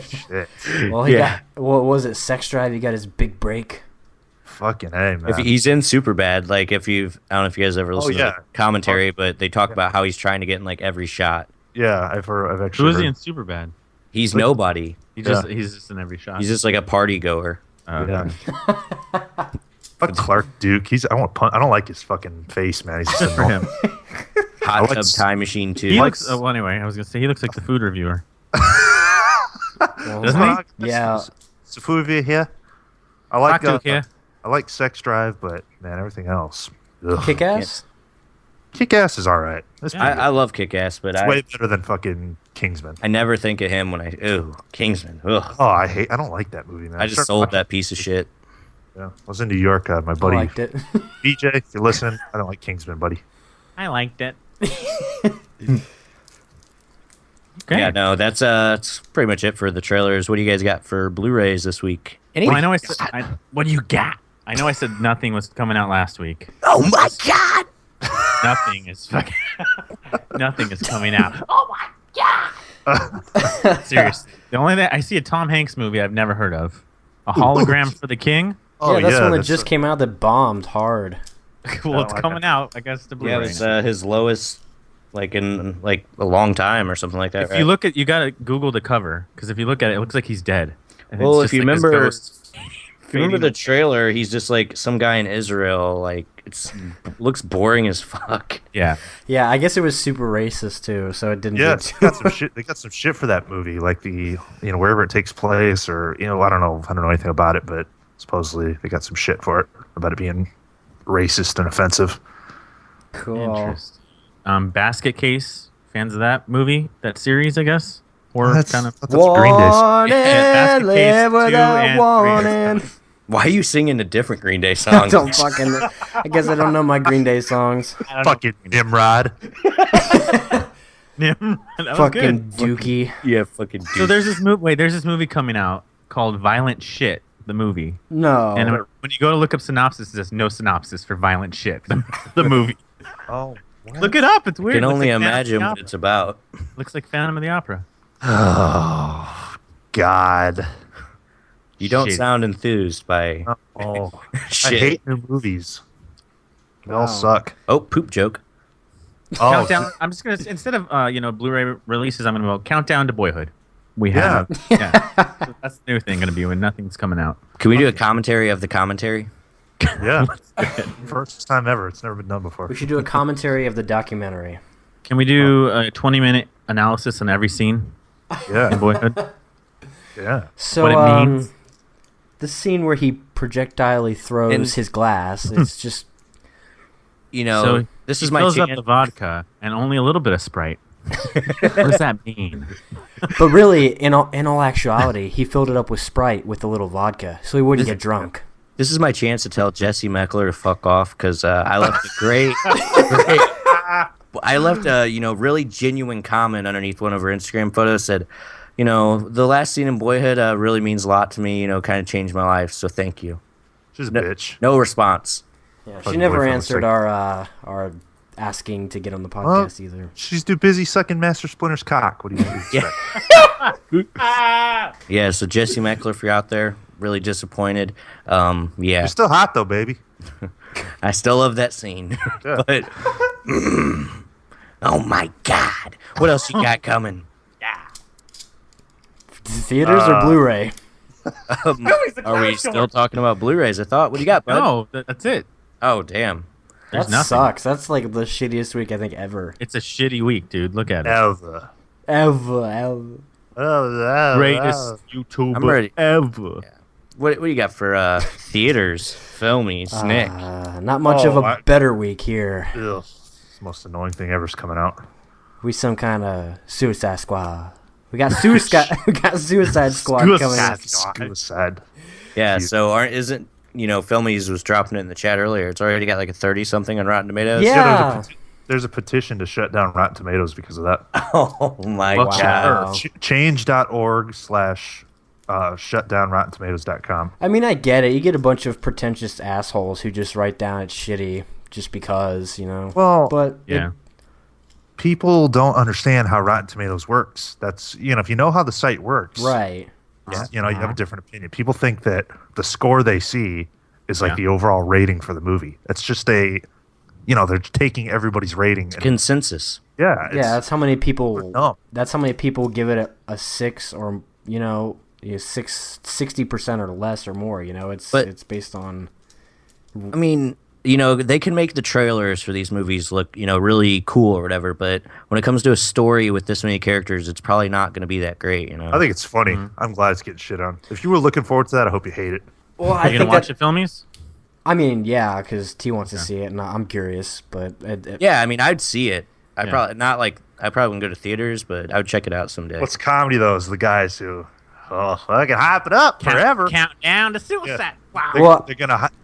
Shit. Well, he Yeah. got what was it? Sex Drive. He got his big break. Fucking A, man. If he's in Superbad, like I don't know if you guys ever listened yeah. to the commentary, but they talk about how he's trying to get in like every shot. Yeah, I've Who actually is he heard. in Superbad? He's nobody. He's just in every shot. He's just like a party goer. Yeah. Fuck Clark Duke. I don't like his fucking face, man. He's just for annoying. him. Hot like Tub s- Time Machine 2. He looks. Well, anyway, I was gonna say he looks like the food reviewer. Well, Doesn't he? Yeah. Safuvia here. I like Clark Duke here. I like Sex Drive, but man, everything else. Ugh. Kick Ass. Kick Ass is all right. It's Yeah. I love Kick-Ass, but it's way better than fucking Kingsman. I never think of him when Kingsman. Ugh. Oh, I don't like that movie, man. I just sold that piece of shit. Yeah. I was in New York. My I buddy liked it. BJ, if you're listening, I don't like Kingsman, buddy. I liked it. Yeah, no, that's pretty much it for the trailers. What do you guys got for Blu-rays this week? Well, I know what do you got? I know I said nothing was coming out last week. Oh my god! Nothing is fucking. Nothing is coming out. Oh my god! Seriously, the only thing I see a Tom Hanks movie I've never heard of, a hologram for the king. Oh, yeah, that's one that that's just came out that bombed hard. Well, I it's like coming out. I guess the Blu-ray. Yeah, it's his lowest, like in like a long time or something like that. If right? you look at, you gotta Google the cover because if you look at it, it looks like he's dead. And Well, it's if you just like this remember- ghost If you remember fading the trailer, he's just like some guy in Israel. Like looks boring as fuck. Yeah. Yeah, I guess it was super racist too, so it didn't. Yeah, do they got some shit. They got some shit for that movie, like wherever it takes place, or I don't know anything about it, but supposedly they got some shit for it about it being racist and offensive. Cool. Interesting. Basket Case. Fans of that movie, that series, I guess, or That's kind of. Green Days. Warning, Basket Case live 2 without and 3. warning. Why are you singing a different Green Day I song? don't fucking. I guess I don't know my Green Day songs. Fucking Nimrod. That was Fucking good. Dookie. Yeah, fucking. So there's this movie. Wait, there's this movie coming out called Violent Shit. The movie. No. And when you go to look up synopsis, it says no synopsis for Violent Shit. The movie. Oh, Look it up. It's I weird. can Looks only like Phantom of imagine the what Opera. it's about. Looks like Phantom of the Opera. Oh, God. You don't Shit. sound enthused by Oh, I shit. hate new movies. They all suck. Oh, poop joke. Oh, Countdown. I'm just gonna instead of Blu-ray releases, I'm gonna go Countdown to Boyhood. We have So that's the new thing gonna be when nothing's coming out. Can we do a commentary of the commentary? yeah. First time ever. It's never been done before. We should do a commentary of the documentary. Can we do a 20-minute analysis on every scene in Yeah. Boyhood? Yeah. So, What it means? the scene where he projectily throws And- his glass, it's just... You know, So this he is my fills up chance. the vodka and only a little bit of Sprite. What does that mean? But really, in all actuality, he filled it up with Sprite with a little vodka, so he wouldn't get drunk. This is my chance to tell Jesse Meckler to fuck off because I left a great, I left a really genuine comment underneath one of her Instagram photos. Said, the last scene in Boyhood really means a lot to me. Kind of changed my life. So thank you. She's a bitch. No response. Yeah, she Fucking never boyfriend answered was our asking to get on the podcast either. She's too busy sucking Master Splinter's cock. What do you expect? Yeah. So Jesse Meckler, if you're out there, really disappointed. Yeah, You're still hot though, baby. I still love that scene. Yeah. But oh my God, what else you got coming? Theaters or Blu-ray? Are we still talking about Blu-rays? I thought. What do you got, bud? No, that's it. Oh, damn. There's That nothing. sucks. That's like the shittiest week I think ever. It's a shitty week, dude. Look at it. Ever. Ever. Greatest YouTuber I'm ready. ever. What do you got for theaters, filmies, Nick? Not much of a I- better week here. Ugh. It's the most annoying thing ever's coming out. We some kind of Suicide Squad. We got Suicide Squad coming up. Suicide. Yeah, so isn't Filmies was dropping it in the chat earlier. It's already got like a 30-something on Rotten Tomatoes. Yeah. There's a petition to shut down Rotten Tomatoes because of that. Oh my Well, God. sure. change.org/shutdownrottentomatoes.com. I mean, I get it. You get a bunch of pretentious assholes who just write down it's shitty just because, Well, But Yeah. people don't understand how Rotten Tomatoes works. That's if you know how the site works, right. you have a different opinion. People think that the score they see is like Yeah. the overall rating for the movie. It's just they're taking everybody's rating. And, Consensus. yeah, Yeah, that's how many people. dumb. That's how many people give it a 6 or 60% or less or more. It's based on. I mean, they can make the trailers for these movies look, really cool or whatever, but when it comes to a story with this many characters, it's probably not going to be that great, I think it's funny. I'm glad it's getting shit on. If you were looking forward to that, I hope you hate it. Well, Are you gonna watch it, Filmies? I mean, yeah, because T wants to see it, and I'm curious, but Yeah, I mean, I'd see it. I Yeah. probably not like I probably wouldn't go to theaters, but I would check it out someday. What's comedy though is the guys who, I can hype it up forever. Countdown to suicide. Wow. Well-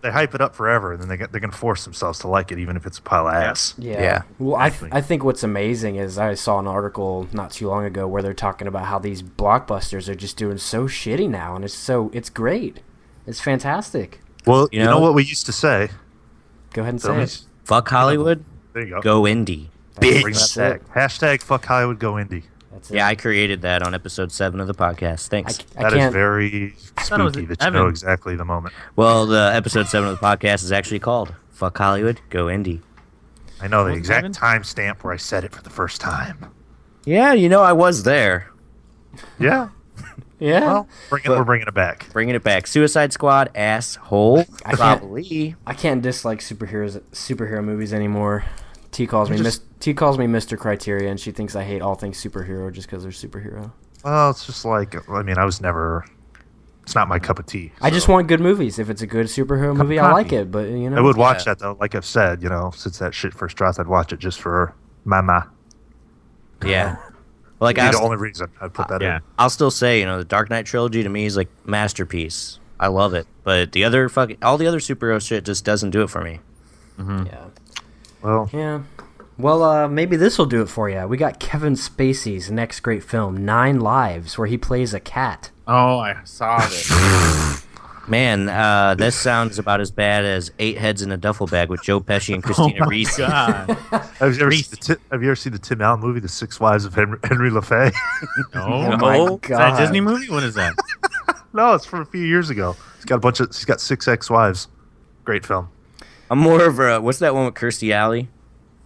They hype it up forever, and then they're gonna force themselves to like it, even if it's a pile of ass. Yeah. Well, I think what's amazing is I saw an article not too long ago where they're talking about how these blockbusters are just doing so shitty now, and it's great. It's fantastic. Well, You you know- know what we used to say. Go ahead and say Filmies? it. Fuck Hollywood, There you go. go indie. Bring That's that it. back. Hashtag fuck Hollywood, go indie. That's it. Yeah, I created that on episode 7 of the podcast. Thanks. I That is can't. very thought it was spooky that you Evan. know exactly the moment. Well, the episode 7 of the podcast is actually called Fuck Hollywood, Go Indie. I know the Was it exact Evan? timestamp where I said it for the first time. Yeah, I was there. Yeah. Yeah. Well, we're bringing it back. Bringing it back. Suicide Squad, asshole. I can't- Probably. I can't dislike superhero movies anymore. T calls me You just- Mr. Criteria, and she thinks I hate all things superhero just because they're superhero. Well, it's just like it's not my cup of tea. I just want good movies. If it's a good superhero movie, I like it. But I would watch that though. Like I've said, since that shit first dropped, I'd watch it just for Mama. Yeah. Like, That'd be the only reason I'd put that Yeah. in. I'll still say, the Dark Knight trilogy to me is like masterpiece. I love it. But all the other superhero shit just doesn't do it for me. Yeah. Well, Yeah. Well, maybe this will do it for you. We got Kevin Spacey's next great film, 9 Lives, where he plays a cat. Oh, I saw this. Man, this sounds about as bad as Eight Heads in a Duffel Bag with Joe Pesci and Christina Ricci. God. Have you ever seen the Tim Allen movie, The Six Wives of Henry LaFay? No. Oh my No. Is that a God. Disney movie? What is that? No, it's from a few years ago. He's got 6 ex-wives. Great film. I'm more of a, what's that one with Kirstie Alley?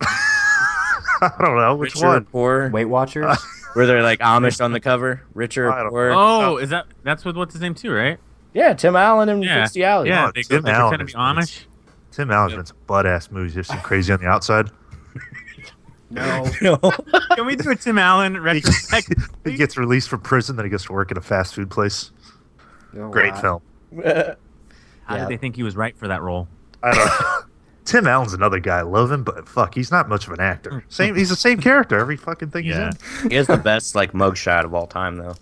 I don't know which Richer or one. Poor? Weight Watchers. Where they're like Amish on the cover. Richer I or don't- Poor? Oh, that's with what's his name too, right? Yeah, Tim Allen and Yeah. Kirstie Alley. Yeah, Oh, they Tim pretend Allen to be is Amish. Tim Allen's been some butt-ass movies. You've seen Crazy on the Outside? No. No. Can we do a Tim Allen retrospective? He gets released from prison, then he gets to work at a fast food place. Oh, Great wow. film. How Yeah. did they think he was right for that role? I don't know. Tim Allen's another guy. I love him, but fuck, he's not much of an actor. He's the same character every fucking thing Yeah. he's in. He has the best like mugshot of all time, though.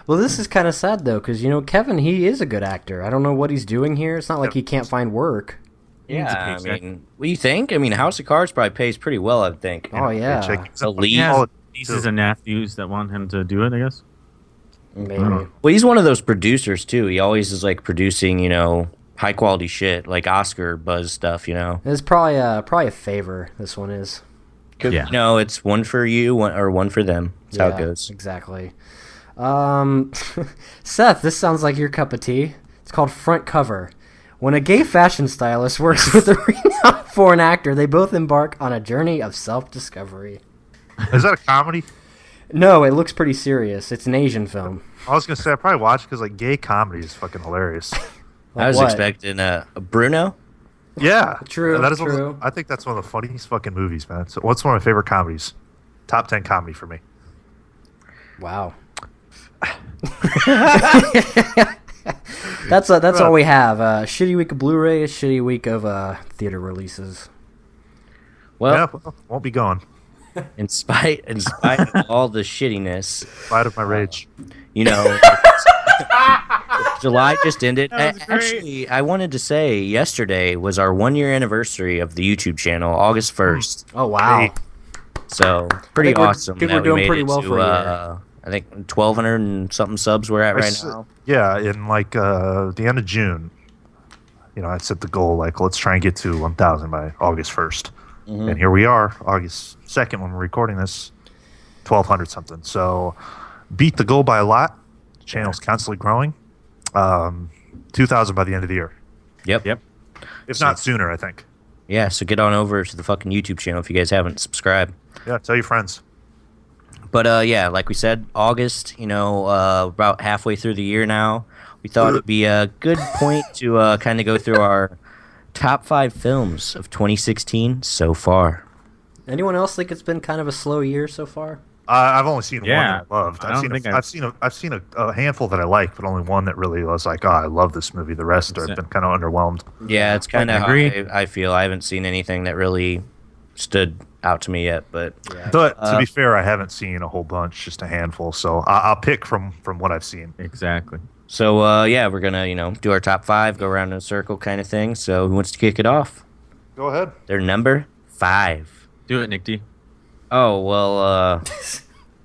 Well, this is kind of sad though, because Kevin, he is a good actor. I don't know what he's doing here. It's not like he can't find work. Yeah, I paycheck. mean, what do you think? I mean, House of Cards probably pays pretty well, I would think. Oh yeah, Check- The lead. He has solid, nieces too. and nephews that want him to do it, I guess. maybe. Well, he's one of those producers too. He always is like producing, high quality shit, like Oscar buzz stuff. It's probably a favor. This one is. Yeah. It's one for you, one for them. That's how it goes. Exactly. Seth, this sounds like your cup of tea. It's called Front Cover. When a gay fashion stylist works with a renowned foreign actor, they both embark on a journey of self-discovery. Is that a comedy? No, it looks pretty serious. It's an Asian film. I was gonna say I probably watch it because like gay comedy is fucking hilarious. I was what? expecting a Bruno. Yeah, True, That is true. I think that's one of the funniest fucking movies, man. So, what's one of my favorite comedies? Top 10 comedy for me. Wow. That's all we have. Shitty week of Blu-ray, a shitty week of theater releases. Well, Won't be going. in spite of all the shittiness, Spite of my rage. July just ended. That was great. Actually, I wanted to say yesterday was our 1-year anniversary of the YouTube channel, August 1st. Oh wow. Hey. So pretty think we're- awesome. think that we're doing we made pretty it well to, for a year. I think 1,200 and something subs we're at right s- now. Yeah, in like the end of June, I set the goal like let's try and get to 1,000 by August 1st, and here we are, August 2nd when we're recording this, 1,200 something. So beat the goal by a lot. The channel's constantly growing. 2,000 by the end of the year, Yep. if not sooner, I think. Yeah, so get on over to the fucking YouTube channel if you guys haven't subscribed. Yeah, tell your friends. But yeah, like we said, August, about halfway through the year now. We thought it'd be a good point to kind of go through our top 5 films of 2016 so far. Anyone else think it's been kind of a slow year so far? I've only seen one Yeah, that I loved. I don't think I've seen a handful that I like, but only one that really was like, oh, I love this movie. The rest have been kind of underwhelmed. Yeah, it's kind of how agree. I feel. I haven't seen anything that really stood out to me yet, but But to be fair, I haven't seen a whole bunch, just a handful. So I'll pick from what I've seen. Exactly. so yeah, we're gonna do our top 5, go around in a circle kind of thing. So who wants to kick it off? Go ahead. They're number 5. Do it, Nick D. Oh well,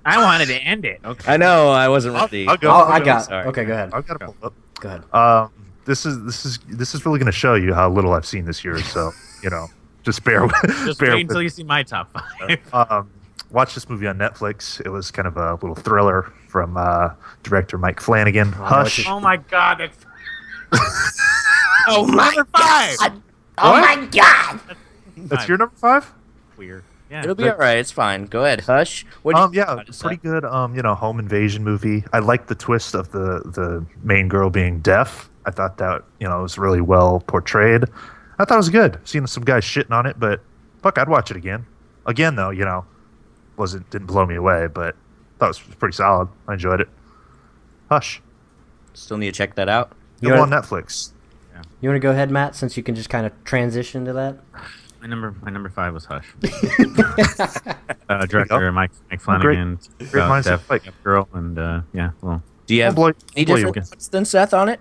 I wanted to end it. Okay. I know I wasn't ready. I'll go. Oh, I got. Sorry. Okay, go ahead. I've got to pull up. Go ahead. This is really going to show you how little I've seen this year. So just bear with. Just bear wait with. until you see my top 5. Watched this movie on Netflix. It was kind of a little thriller from director Mike Flanagan. Hush. Oh my god, that's Oh my number 5. Oh my god! That's your number 5? Weird. Yeah. It'll be all right. It's fine. Go ahead. Hush. What do you think Yeah, about it, pretty Seth? good. Home invasion movie. I like the twist of the main girl being deaf. I thought that was really well portrayed. I thought it was good. Seen some guys shitting on it, but fuck, I'd watch it again. Again, though, didn't blow me away, but thought it was pretty solid. I enjoyed it. Hush. Still need to check that out. Go on Netflix. You want to go ahead, Matt, since you can just kind of transition to that? My number 5 was Hush. Director Mike Flanagan. Great minds Deaf think. girl, and yeah. Well, Do you have blow any you different again. thoughts than Seth on it?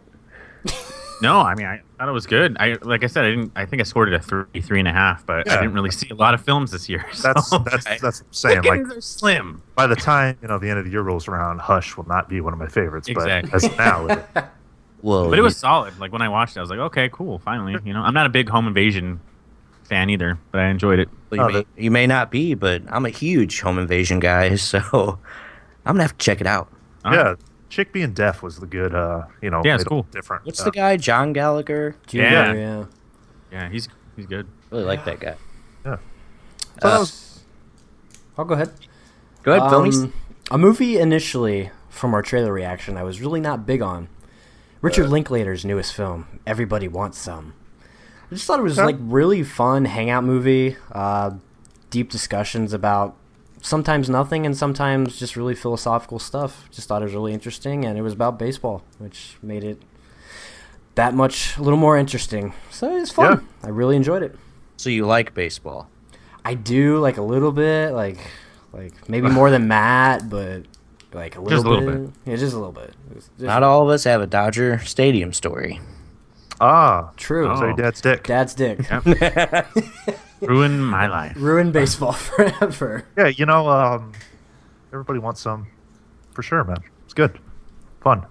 no, I mean I thought it was good. Like I said, I think I scored it a 3.5, but I Yeah. didn't really see a lot of films this year. So. That's what I'm saying. Like Pickings are slim. by the time the end of the year rolls around, Hush will not be one of my favorites. Exactly. But as of now, Well, But it was solid. Like when I watched it, I was like, okay, cool, finally. You know, I'm not a big home invasion fan either, but I enjoyed it. you may not be, but I'm a huge home invasion guy, so I'm gonna have to check it out. Yeah, chick being deaf was the good. You know, Yeah, it's made it cool. different. What's the guy? John Gallagher. Junior, Yeah. Yeah, he's good. Really like that guy. Yeah. So that was. I'll go ahead. Go ahead, Filmies. A movie initially from our trailer reaction I was really not big on. Richard Linklater's newest film, Everybody Wants Some. I just thought it was like really fun hangout movie. Deep discussions about sometimes nothing and sometimes just really philosophical stuff. Just thought it was really interesting, and it was about baseball, which made it that much a little more interesting. So it was fun. Yeah. I really enjoyed it. So you like baseball? I do, like a little bit, like maybe more than Matt, but like a little Just a little bit. Yeah, just a little bit. Just Not all of us have a Dodger Stadium story. True. So your dad's dick. Dad's dick. Ruined my life. Ruined baseball forever. Yeah, you know, everybody wants some, for sure, man. It's good, fun.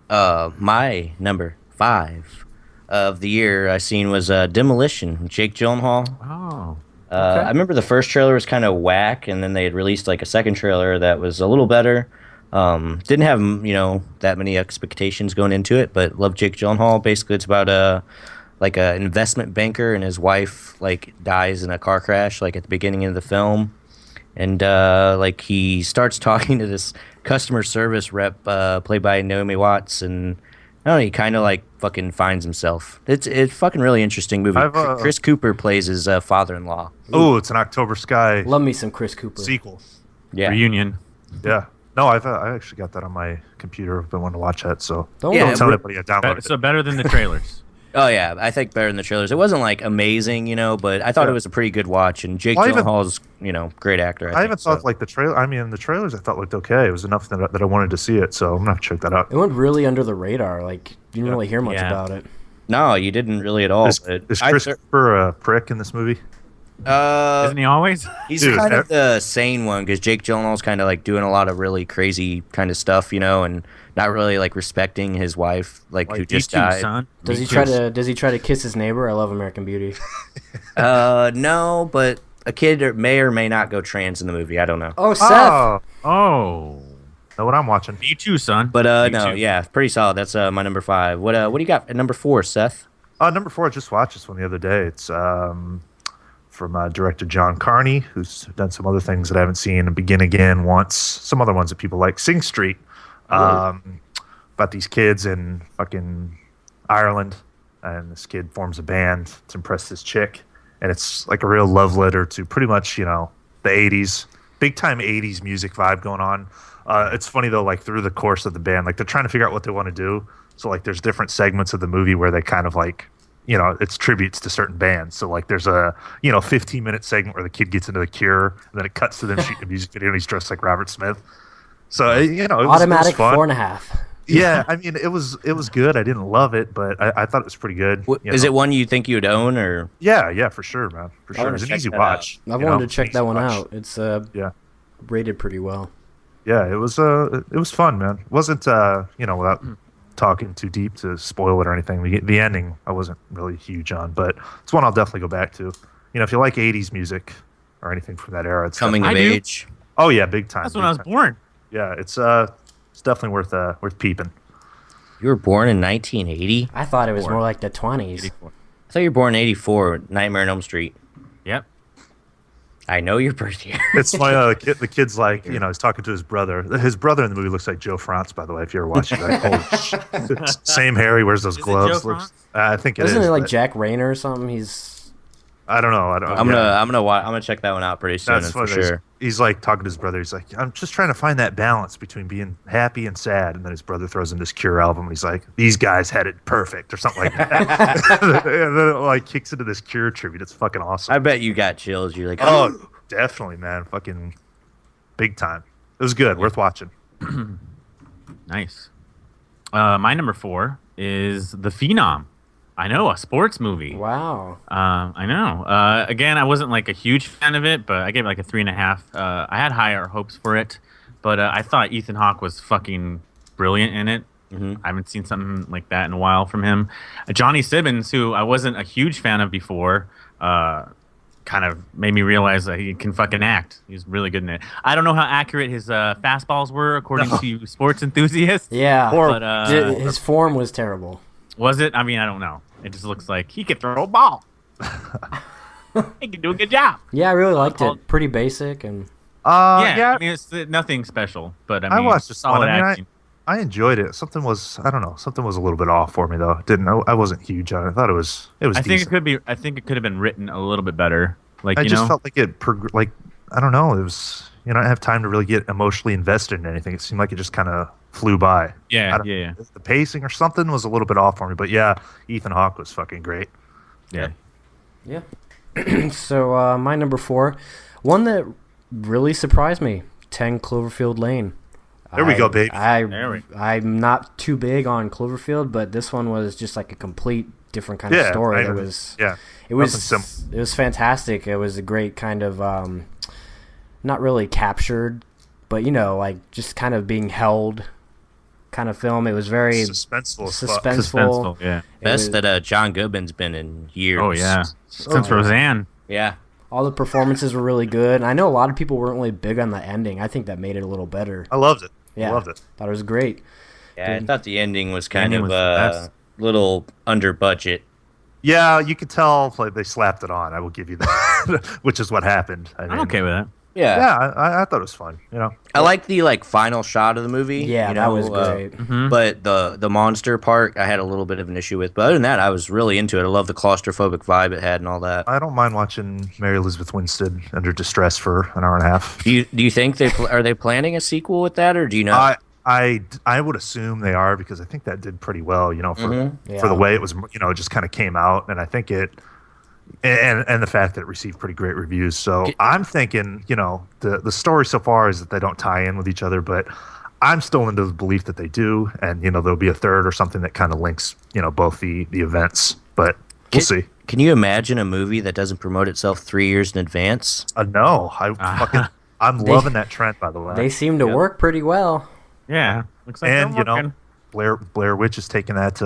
My number 5 of the year I seen was Demolition. Jake Gyllenhaal. Oh. I remember the first trailer was kind of whack, and then they had released like a second trailer that was a little better. Didn't have that many expectations going into it, but love Jake Gyllenhaal. Basically, it's about a investment banker and his wife like dies in a car crash like at the beginning of the film, and like he starts talking to this customer service rep played by Naomi Watts, and I don't know, he kind of like fucking finds himself. It's fucking really interesting movie. Chris Cooper plays his father-in-law. Oh, it's an October Sky Love me some Chris Cooper. sequel. Yeah. Reunion. Yeah. No, I actually got that on my computer. I've been wanting to watch that, so Don't Yeah, don't tell anybody I downloaded So it. better than the trailers. Oh yeah, I think better than the trailers. It wasn't like amazing, but I thought it was a pretty good watch. And Jake Gyllenhaal's, great actor. I even thought like the trailer. I mean, the trailers I thought looked okay. It was enough that I wanted to see it, so I'm gonna have to check that out. It went really under the radar. Like, you didn't really hear much Yeah. about it. No, you didn't really at all. Is Chris Cooper a prick in this movie? Isn't he always? He's Dude, kind of the sane one because Jake Gyllenhaal's kind of like doing a lot of really crazy kind of stuff, and not really like respecting his wife, like who just Me too, died. son. Does Me he too. try to kiss his neighbor? I love American Beauty. No, but a kid may or may not go trans in the movie. I don't know. Oh, Seth. Oh, Oh. know what I'm watching? Me too, son. But Me no, too. yeah, pretty solid. That's my number 5. What do you got at number 4, Seth? Number 4, I just watched this one the other day. It's from director John Carney, who's done some other things that I haven't seen. Begin Again once, some other ones that people like. Sing Street, about these kids in fucking Ireland, and this kid forms a band to impress this chick, and it's like a real love letter to pretty much the 80s, big time 80s music vibe going on. It's funny though, like through the course of the band, like they're trying to figure out what they want to do. So like there's different segments of the movie where they kind of like, it's tributes to certain bands. So like there's a 15-minute segment where the kid gets into The Cure, and then it cuts to them shooting a music video and he's dressed like Robert Smith. So it was Automatic fun. 4.5. Yeah, I mean it was good. I didn't love it, but I thought it was pretty good. Is it one you think you would own, or? Yeah, for sure, man. For sure. wanna It's an check easy that watch. I've you wanted know? to check Easy that one watch. out. It's Yeah. rated pretty well. Yeah, it was fun, man. It wasn't without talking too deep to spoil it or anything. The ending I wasn't really huge on, but it's one I'll definitely go back to. If you like 80s music or anything from that era, it's Coming of I do. age. Oh yeah, big time. That's big when I was time. born. Yeah, it's definitely worth peeping. You were born in 1980? I thought it was more like the 20s. 84. I thought you were born in 84, Nightmare on Elm Street. Yep. I know your birth year. It's my the kid's like he's talking to his brother. His brother in the movie looks like Joe Franz, by the way. If you ever watch it, like, holy shit. Same hair. He wears those Is it gloves. Joe Looks, Franz? I think it Isn't is, it like but Jack Rayner or something? He's I don't know. I'm gonna check that one out pretty soon That's for what it is. sure. He's like talking to his brother. He's like, I'm just trying to find that balance between being happy and sad. And then his brother throws him this Cure album. And he's like, these guys had it perfect or something like that. And then it like kicks into this Cure tribute. It's fucking awesome. I bet you got chills. You're like, Oh, definitely, man. Fucking big time. It was good. Worth watching. Nice. My number 4 is The Phenom. I know, a sports movie. wow. I know. Again, I wasn't like a huge fan of it, but I gave it like a 3.5. I had higher hopes for it, but I thought Ethan Hawke was fucking brilliant in it. I haven't seen something like that in a while from him. Johnny Simmons, who I wasn't a huge fan of before, kind of made me realize that he can fucking act. He's really good in it. I don't know how accurate his fastballs were according to sports enthusiasts. Yeah, but his form was terrible. Was it? I mean, I don't know. It just looks like he could throw a ball. He can do a good job. Yeah, I really liked it. Pretty basic and. I mean, it's nothing special, but I mean, I watched the solid one. acting. I enjoyed it. Something was a little bit off for me though. I wasn't huge on it. I thought it was I think decent. I think it could have been written a little bit better. Like I you just know, felt like I don't know. It was I didn't have time to really get emotionally invested in anything. It seemed like it just kind of flew by. Yeah. The pacing or something was a little bit off for me, but yeah, Ethan Hawke was fucking great. Yeah. So my number 4, one that really surprised me, 10 Cloverfield Lane. There we go, baby. I'm not too big on Cloverfield, but this one was just like a complete different kind of story. It was fantastic. It was a great kind of not really captured, but like just kind of being held kind of film. It was very suspenseful. Yeah. Best that John Goodman's been in years. Oh yeah. Since Roseanne. Yeah. All the performances were really good. And I know a lot of people weren't really big on the ending. I think that made it a little better. I loved it. Yeah, I loved it. Thought it was great. Yeah, I thought the ending was kind Ending of was the little under budget. Yeah, you could tell like they slapped it on. I will give you that, which is what happened. I'm okay with that. Yeah, I thought it was fun. I like the final shot of the movie. Yeah, that was great. But the monster part, I had a little bit of an issue with. But other than that, I was really into it. I love the claustrophobic vibe it had and all that. I don't mind watching Mary Elizabeth Winstead under distress for an hour and a half. Do you think are they planning a sequel with that, or do you know? I would assume they are because I think that did pretty well. For the way it was. It just kind of came out, and I think it. And the fact that it received pretty great reviews. So I'm thinking, the story so far is that they don't tie in with each other, but I'm still into the belief that they do. And, there'll be a third or something that kind of links, both the events. But we'll see. Can you imagine a movie that doesn't promote itself 3 years in advance? No. I'm loving that trend, by the way. They seem to work pretty well. Yeah. Looks like and, they're working. Blair Witch is taking that...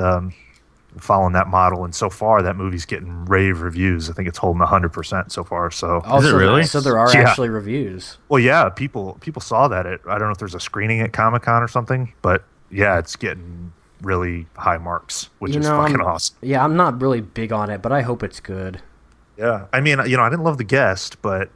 following that model, and so far that movie's getting rave reviews. I think it's holding 100% so far. So is it really? So there are actually reviews. Well, yeah, people saw that. I don't know if there's a screening at Comic-Con or something, but yeah, it's getting really high marks, which is fucking awesome. Yeah, I'm not really big on it, but I hope it's good. Yeah, I mean, I didn't love The Guest, but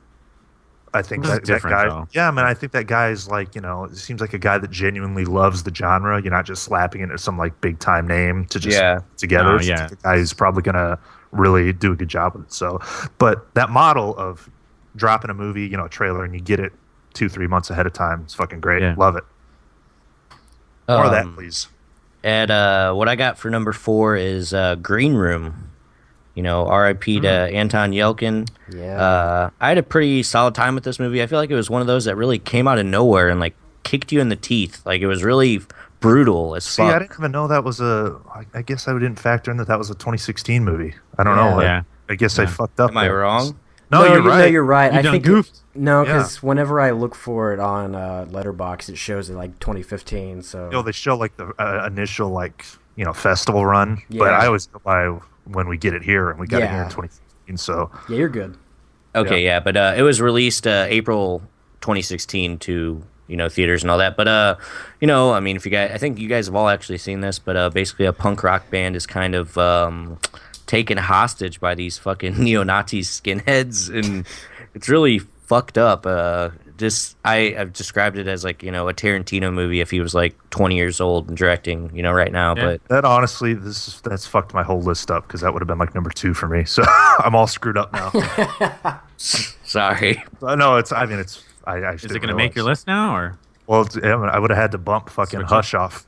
I think that guy. Though. Yeah, I think that guy's like, it seems like a guy that genuinely loves the genre. You're not just slapping it as some like big time name to just together. Yeah. Like a guy who's probably gonna really do a good job with it. So, but that model of dropping a movie, a trailer, and you get it 2-3 months ahead of time, it's fucking great. Yeah. Love it. More of that, please. And what I got for number 4 is Green Room. R.I.P. to Anton Yelchin. Yeah. I had a pretty solid time with this movie. I feel like it was one of those that really came out of nowhere and like kicked you in the teeth. Like it was really brutal as fuck. I didn't even know that was I guess I didn't factor in that was a 2016 movie. I don't know. Yeah. I guess I fucked up. Am I wrong? No, you're right. No, you're right. You I done think goofed. No, because whenever I look for it on Letterboxd, it shows it like 2015. So they show like the initial festival run, Yeah. but I always go by when we get it here, and we got it here in Yeah. 2016. So yeah, you're good. Okay, yeah, but it was released April 2016 to theaters and all that. But I mean, if you guys, I think you guys have all actually seen this, but basically a punk rock band is kind of taken hostage by these fucking neo-Nazi skinheads, and it's really fucked up. I've described it as like a Tarantino movie if he was like 20 years old and directing right now. Yeah. But that honestly, that's fucked my whole list up because that would have been like number 2 for me. So I'm all screwed up now. sorry. No, it's. I mean, it's. I Is it going to make your list now, or? Well, I would have had to bump fucking Switch Hush off.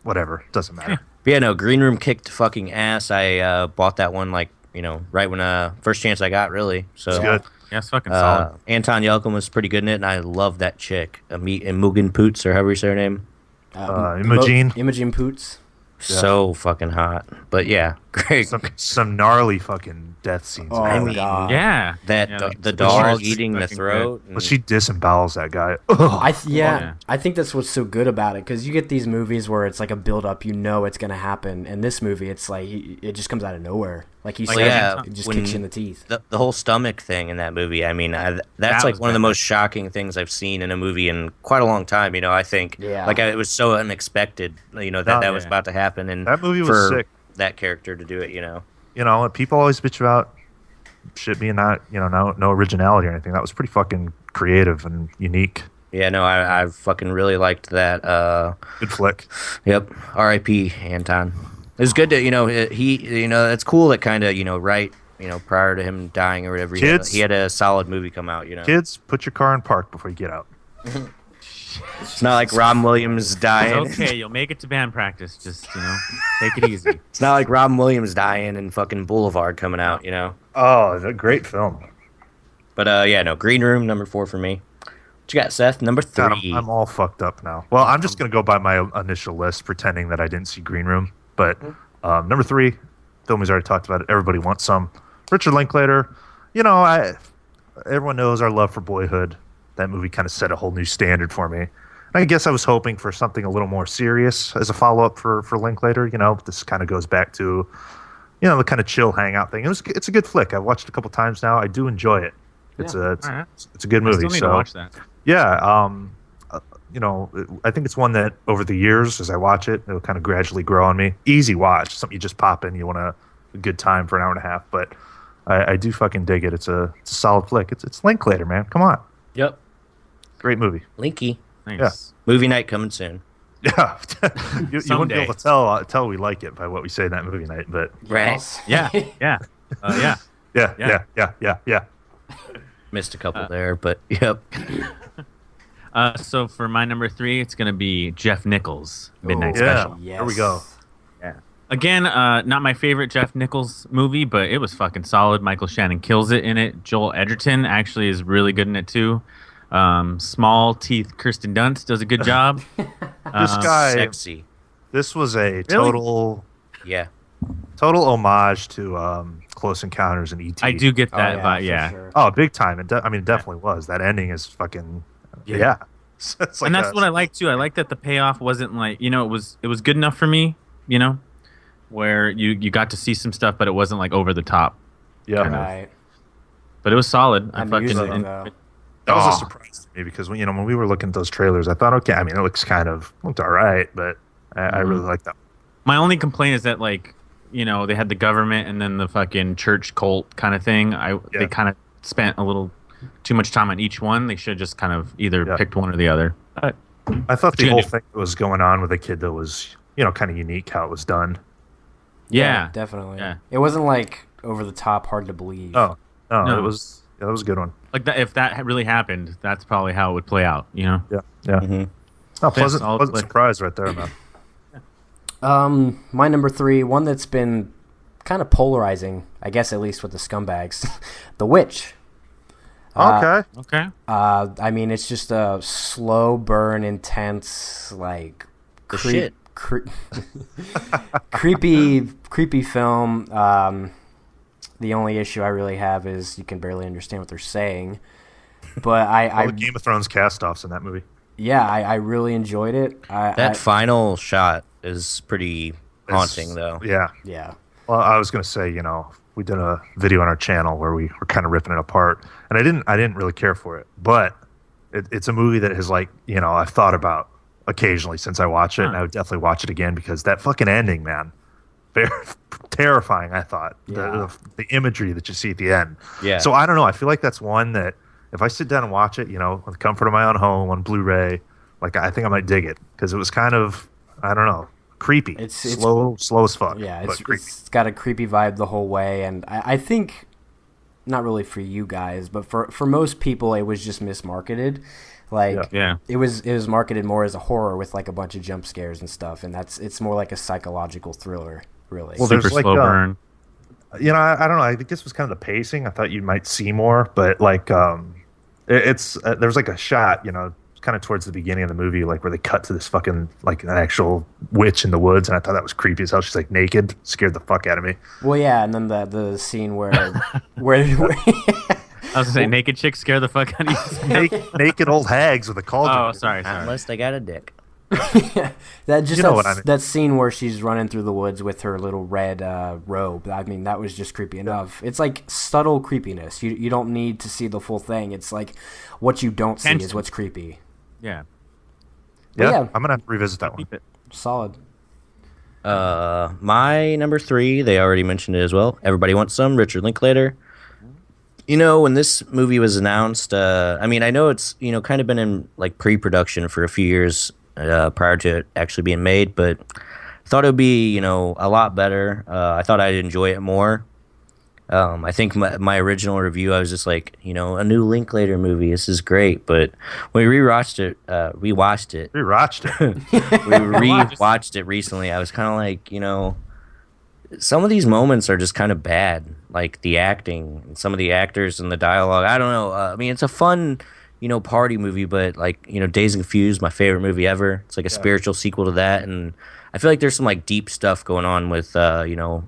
Whatever, doesn't matter. But yeah, no, Green Room kicked fucking ass. I bought that one like right when first chance I got, really. So It's good. Yeah, it's fucking solid. Anton Yelchin was pretty good in it, and I love that chick, Imogen Poots, or however you say her name. Imogen. Imogen Poots. So fucking hot. But yeah, great. Some gnarly fucking death scenes. Oh, I mean, God. Yeah. That Yeah, the like, dog she's eating the fucking throat. Well, she disembowels that guy. Yeah, I think that's what's so good about it, because you get these movies where it's like a build up, you know it's gonna happen, and this movie it's like it just comes out of nowhere, like you Like, said, yeah, it just when kicks you in the teeth. the whole stomach thing in that movie. I mean, that's That like was one of the bad. most shocking things I've seen in a movie in quite a long time. You know, I think Yeah. it was so unexpected. You know that was yeah. about to happen, and That movie was for sick. that character to do it. You know, people always bitch about shit being not, no originality or anything. That was pretty fucking creative and unique. Yeah, no, I fucking really liked that. Good flick. Yep. R.I.P. Anton. It was good to it's cool that kind of right prior to him dying or whatever Kids- he had a solid movie come out. Kids, put your car in park before you get out. It's not like Robin Williams dying. It's okay. You'll make it to band practice. Just, take it easy. It's not like Robin Williams dying and fucking Boulevard coming out. Oh, it's a great film. But yeah, no, Green Room number 4 for me. What you got, Seth? Number 3. God, I'm all fucked up now. Well, I'm just going to go by my initial list, pretending that I didn't see Green Room. But number 3, film he's already talked about it. Everybody wants some. Richard Linklater. Everyone knows our love for Boyhood. That movie kind of set a whole new standard for me. I guess I was hoping for something a little more serious as a follow-up for Linklater. This kind of goes back to, the kind of chill hangout thing. It's a good flick. I've watched it a couple times now. I do enjoy it. It's a good movie. I still need to watch that. Yeah, I think it's one that over the years, as I watch it, it'll kind of gradually grow on me. Easy watch, something you just pop in. You want a good time for an hour and a half, but I do fucking dig it. It's a solid flick. It's Linklater, man. Come on, Yep. great movie. Linky. Nice. Yeah. Movie night coming soon. Yeah, you wouldn't be Someday. able to tell we like it by what we say in that movie night, but Right. Yeah. Yeah. Yeah. yeah. Missed a couple there, but yep. So for my number 3, it's going to be Jeff Nichols, Midnight Oh, yeah. Special. Yes. There we go. Again, not my favorite Jeff Nichols movie, but it was fucking solid. Michael Shannon kills it in it. Joel Edgerton actually is really good in it too. Small teeth Kirsten Dunst does a good job. This guy, Sexy. this was a total Yeah. homage to Close Encounters and E.T. I do get that vibe, for yeah. sure. Oh, big time. It definitely was. That ending is fucking yeah. It's like And that's what I like too. I like that the payoff wasn't like, it was good enough for me, where you got to see some stuff, but it wasn't like over the top. Yeah. Right. But it was solid. I'm using it, though. That was Oh. a surprise to me because when we were looking at those trailers, I thought, okay, it looked all right, but I really like that. My only complaint is that like, they had the government and then the fucking church cult kind of thing. They kind of spent a little too much time on each one. They should have just kind of either picked one or the other. But I thought the you whole gonna do? thing that was going on with the kid that was, kind of unique how it was done. yeah. Definitely. Yeah. It wasn't like over the top, hard to believe. Oh, no, No. that was a good one. Like that, if that really happened, that's probably how it would play out, Yeah. Mhm. Oh, pleasant solid flick. surprise right there, man. My number 3, one that's been kind of polarizing, I guess at least with the Scumbags, The Witch. Okay. Okay. I mean, it's just a slow burn, intense, like The shit. creepy film. The only issue I really have is you can barely understand what they're saying. But All the Game of Thrones cast-offs in that movie. I really enjoyed it. That final shot is pretty haunting, though. Yeah. Yeah. Well, I was going to say, we did a video on our channel where we were kind of ripping it apart, and I didn't really care for it, but it's a movie that has I've thought about occasionally since I watch it, and I would definitely watch it again because that fucking ending, man, very terrifying. I thought the imagery that you see at the end. Yeah. So I don't know. I feel like that's one that if I sit down and watch it, with the comfort of my own home on Blu-ray, I think I might dig it because it was kind of, I don't know, creepy. It's slow as fuck. Yeah, but creepy. it's got a creepy vibe the whole way, and I think, not really for you guys, but for most people, it was just mismarketed. Yeah. It was marketed more as a horror with a bunch of jump scares and stuff, and it's more like a psychological thriller, really. Well, Super there's slow burn. I don't know. I think this was kind of the pacing. I thought you might see more, but there's a shot, kind kind of towards the beginning of the movie, like where they cut to this fucking like an actual witch in the woods, and I thought that was creepy as hell. She's like naked, scared the fuck out of me. Well, yeah, and then the scene where I was gonna say naked chicks scare the fuck out of you. Naked old hags with a cauldron. Oh, sorry. Unless they got a dick. that scene where she's running through the woods with her little red robe. I mean, that was just creepy enough. It's like subtle creepiness. You don't need to see the full thing. It's like what you don't see is what's creepy. Yeah. Yeah, I'm gonna have to revisit that one. Solid. My number 3, they already mentioned it as well. Everybody Wants Some, Richard Linklater. You know, when this movie was announced, I mean, I know it's, you know, kind of been in like pre-production for a few years prior to it actually being made, but I thought it would be, you know, a lot better. I thought I'd enjoy it more. I think my original review, I was just like, you know, a new Linklater movie. This is great. But when we rewatched it, we rewatched it recently. I was kind of like, you know, some of these moments are just kind of bad, like the acting and some of the actors and the dialogue. I don't know. I mean, it's a fun, you know, party movie, but like, you know, Dazed and Confused, my favorite movie ever. It's like a spiritual sequel to that, and I feel like there's some like deep stuff going on with, you know,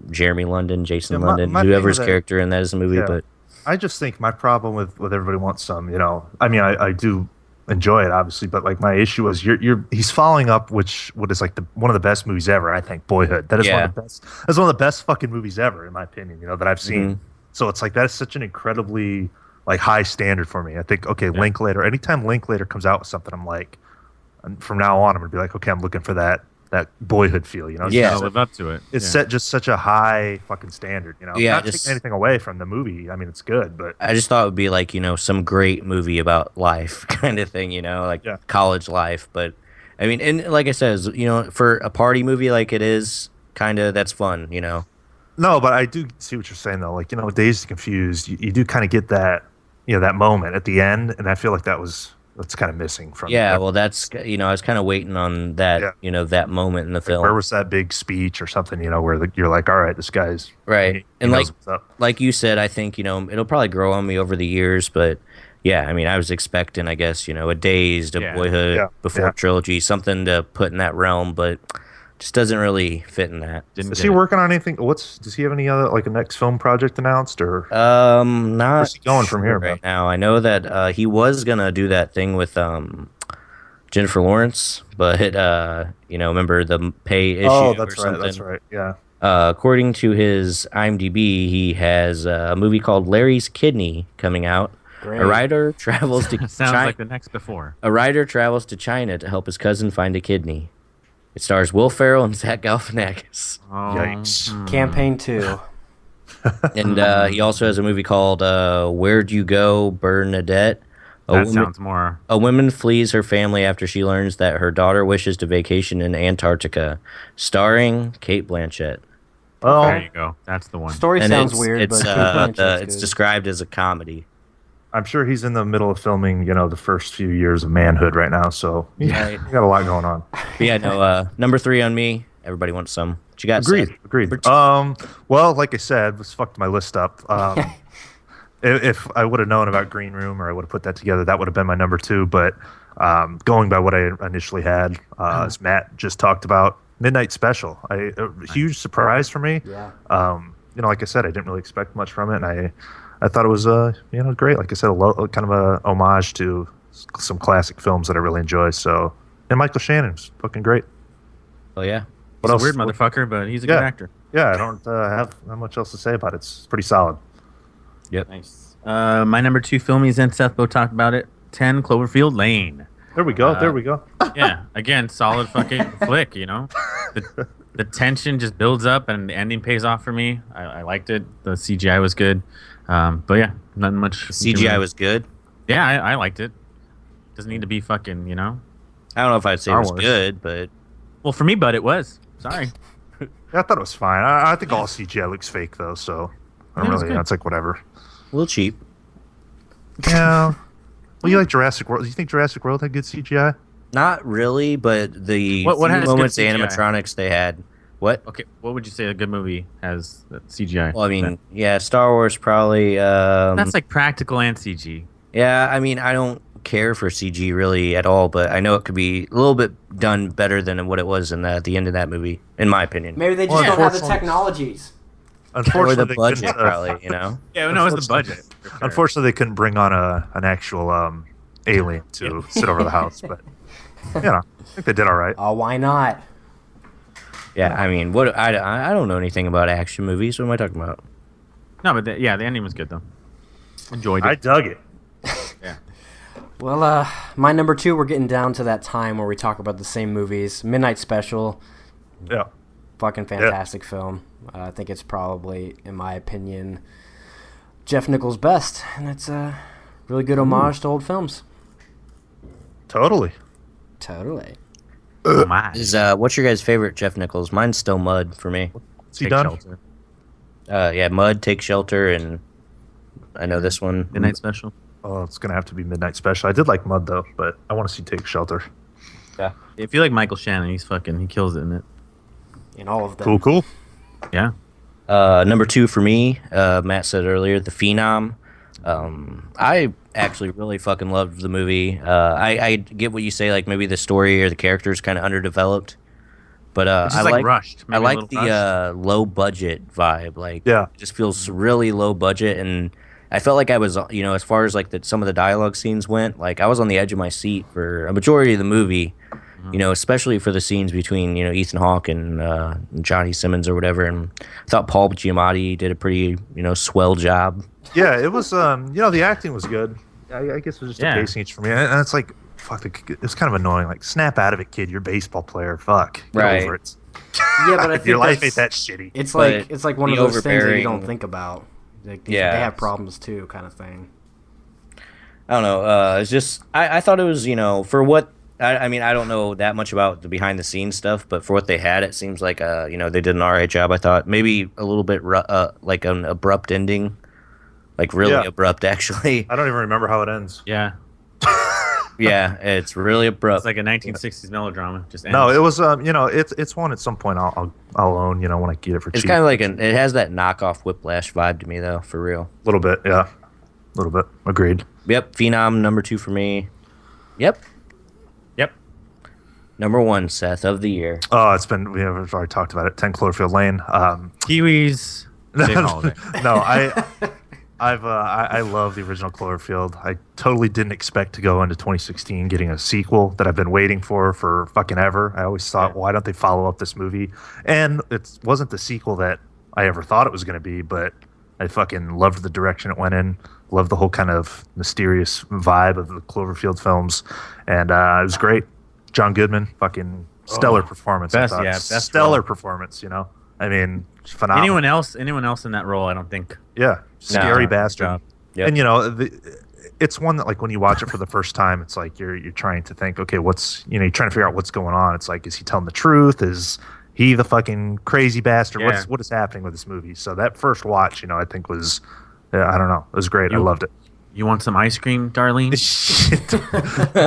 Jeremy London, Jason London, whoever's character in that is a movie. Yeah. But I just think my problem with Everybody Wants Some, you know, I mean, I do enjoy it obviously, but like my issue is he's following up what is like one of the best movies ever. I think Boyhood. That is one of the best. That's one of the best fucking movies ever, in my opinion. You know, that I've seen. Mm-hmm. So it's like that's such an incredibly like high standard for me. I think Linklater. Anytime Linklater comes out with something, I'm like, from now on, I'm gonna be like, okay, I'm looking for that Boyhood feel, you know? I'll live up to it. It's set just such a high fucking standard, you know? Yeah, not taking anything away from the movie. I mean, it's good, but I just thought it would be like, you know, some great movie about life kind of thing, you know, like college life. But I mean, and like I said, you know, for a party movie like it is, kind of, that's fun, you know? No, but I do see what you're saying though. Like, you know, Dazed and Confused, you do kind of get that, you know, that moment at the end, and I feel like that's kind of missing from. Yeah, well, that's, you know, I was kind of waiting on that, you know, that moment in the film. Where was that big speech or something, you know, where you're like, all right, this guy's right. And like you said, I think, you know, it'll probably grow on me over the years, but yeah, I mean, I was expecting, I guess, you know, a Dazed, a Boyhood, before trilogy, something to put in that realm, but just doesn't really fit in that. Is he working on anything? Does he have any other, like a next film project announced, or not where's he going from here right now? I know that he was gonna do that thing with Jennifer Lawrence, but you know, remember the pay issue? Oh, that's or right. something. That's right. Yeah. According to his IMDb, he has a movie called Larry's Kidney coming out. Great. A writer travels to sounds like the next before. A writer travels to China to help his cousin find a kidney. It stars Will Ferrell and Zach Galifianakis. Oh. Yikes. Campaign 2. And he also has a movie called Where'd You Go, Bernadette? Sounds more. A woman flees her family after she learns that her daughter wishes to vacation in Antarctica, starring Cate Blanchett. Oh, there you go. That's the one. Story sounds weird, but it's described as a comedy. I'm sure he's in the middle of filming, you know, the first few years of manhood right now, so he got a lot going on. But yeah, no, number 3 on me. Everybody Wants Some. What you got? Agreed. Well, like I said, this fucked my list up. If I would have known about Green Room, or I would have put that together, that would have been my number 2. But going by what I initially had, as Matt just talked about, Midnight Special. A huge surprise for me. Yeah. You know, like I said, I didn't really expect much from it, and I thought it was you know, great. Like I said, kind of a homage to some classic films that I really enjoy. So, and Michael Shannon's fucking great. Oh yeah, he's a weird motherfucker, but he's a good actor. Yeah, I don't have not much else to say about it. It's pretty solid. Yep. Nice. My number 2 filmies, and Seth both talked about it. 10 Cloverfield Lane. There we go. There we go. Yeah, again, solid fucking flick. You know, the tension just builds up, and the ending pays off for me. I liked it. The CGI was good. But yeah, nothing much. CGI was good. Yeah, I liked it. Doesn't need to be fucking, you know. I don't know if I'd say it was good, but well, for me, but it was. Sorry. Yeah, I thought it was fine. I think all CGI looks fake though, so I don't really. It's like whatever. A little cheap. Yeah. Well, you like Jurassic World? Do you think Jurassic World had good CGI? Not really, but the what has moments, the CGI? animatronics they had. What? Okay, what would you say a good movie has CGI? Well, I mean, Star Wars probably. That's like practical and CG. Yeah, I mean, I don't care for CG really at all, but I know it could be a little bit done better than what it was in the end of that movie, in my opinion. Maybe they just don't have the technologies. Or Unfortunately, the they budget, couldn't, probably, you know? Yeah, no, it was the budget. for sure. Unfortunately, they couldn't bring on an actual alien to sit over the house, but you know, I think they did all right. Oh, why not? Yeah, I mean, I don't know anything about action movies. What am I talking about? No, but the ending was good though. Enjoyed I it. dug it. Yeah. Well, my number 2, we're getting down to that time where we talk about the same movies. Midnight Special, Yeah. fucking fantastic film. I think it's probably, in my opinion, Jeff Nichols' best, and it's a really good homage to old films. Totally. Totally. Oh my. What's your guys' favorite Jeff Nichols? Mine's still Mud for me. What's he Take done? Shelter. Yeah, Mud, Take Shelter, and I know this one. Midnight Special. Oh, it's gonna have to be Midnight Special. I did like Mud though, but I want to see Take Shelter. Yeah. If you like Michael Shannon, he kills it in it. In all of them. Cool. Yeah. Number 2 for me, Matt said earlier, The Phenom. I actually really fucking loved the movie. I get what you say, like maybe the story or the characters kind of underdeveloped, but It's just like rushed. I maybe a like little rushed. the low budget vibe. Like, Yeah. it just feels really low budget, and I felt like I was, as far as like some of the dialogue scenes went, like I was on the edge of my seat for a majority of the movie. Especially for the scenes between, Ethan Hawke and Johnny Simmons or whatever. And I thought Paul Giamatti did a pretty, swell job. Yeah, it was. The acting was good. I guess it was just a pacing each for me, and it's like, fuck, it's kind of annoying. Like, snap out of it, kid. You're a baseball player. Fuck, get Right. over it. Yeah, but I think Your life that's- ain't that shitty. It's But like one of the those things that you overbearing- don't think about. Like, Yeah. they have problems too, kind of thing. I don't know. It's just, I thought it was, for what, I mean, I don't know that much about the behind the scenes stuff, but for what they had, it seems like, they did an alright job. I thought maybe a little bit, like an abrupt ending. Like, really abrupt, actually. I don't even remember how it ends. Yeah. Yeah, it's really abrupt. It's like a 1960s melodrama. Just ends. No, it was. It's one at some point I'll own. When I get it for It's cheap. kind of like it has that knockoff Whiplash vibe to me, though, for real. A little bit, yeah. A little bit. Agreed. Yep, Phenom, number 2 for me. Yep. Number 1, Seth, of the year. Oh, we've already talked about it. 10 Cloverfield Lane. Kiwis. Big holiday. No, I love the original Cloverfield. I totally didn't expect to go into 2016 getting a sequel that I've been waiting for fucking ever. I always thought, why don't they follow up this movie? And it wasn't the sequel that I ever thought it was going to be, but I fucking loved the direction it went in. Loved the whole kind of mysterious vibe of the Cloverfield films, and it was great. John Goodman, fucking stellar performance. best, I thought. yeah, best stellar role. performance. I mean, phenomenal. Anyone else in that role, I don't think. Yeah, scary good bastard. job. Yep. And it's one that, like, when you watch it for the first time, it's like you're trying to think, okay, what's you're trying to figure out what's going on. It's like, is he telling the truth? Is he the fucking crazy bastard? Yeah. What is happening with this movie? So that first watch, I think was, I don't know, it was great. I You- loved it. You want some ice cream, Darlene?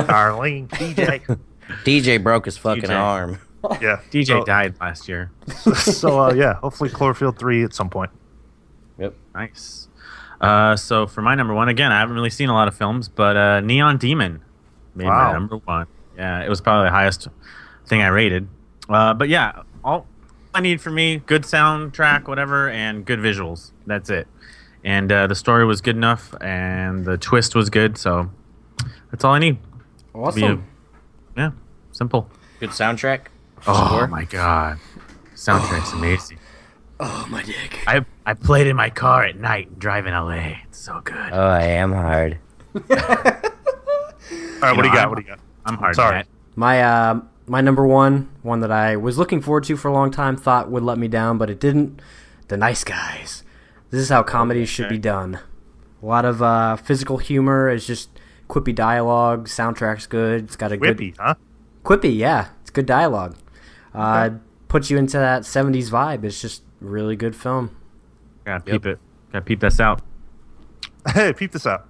Darlene, DJ. DJ broke his fucking DJ. arm. Yeah, DJ died last year. So yeah, hopefully Cloverfield 3 at some point. Yep. Nice. So for my number 1, again, I haven't really seen a lot of films, but Neon Demon made Wow. my number 1. Yeah, it was probably the highest thing I rated. But yeah, all I need for me, good soundtrack, whatever, and good visuals. That's it. And the story was good enough, and the twist was good, so that's all I need. Awesome. Yeah, simple. Good soundtrack. Oh Score? my god, soundtrack's amazing. Oh, my dick. I played in my car at night driving LA. It's so good. Oh, I am hard. All right, what do you got? I'm- What do you got? I'm hard. Sorry. Matt. My number one that I was looking forward to for a long time, thought would let me down, but it didn't. The Nice Guys. This is how comedies should be done. A lot of physical humor. It's just quippy dialogue. Soundtrack's good. It's got a Whippy, good huh? quippy. Yeah, it's good dialogue. Puts you into that '70s vibe. It's just a really good film. Gotta peep it. Gotta peep this out. Hey, peep this out.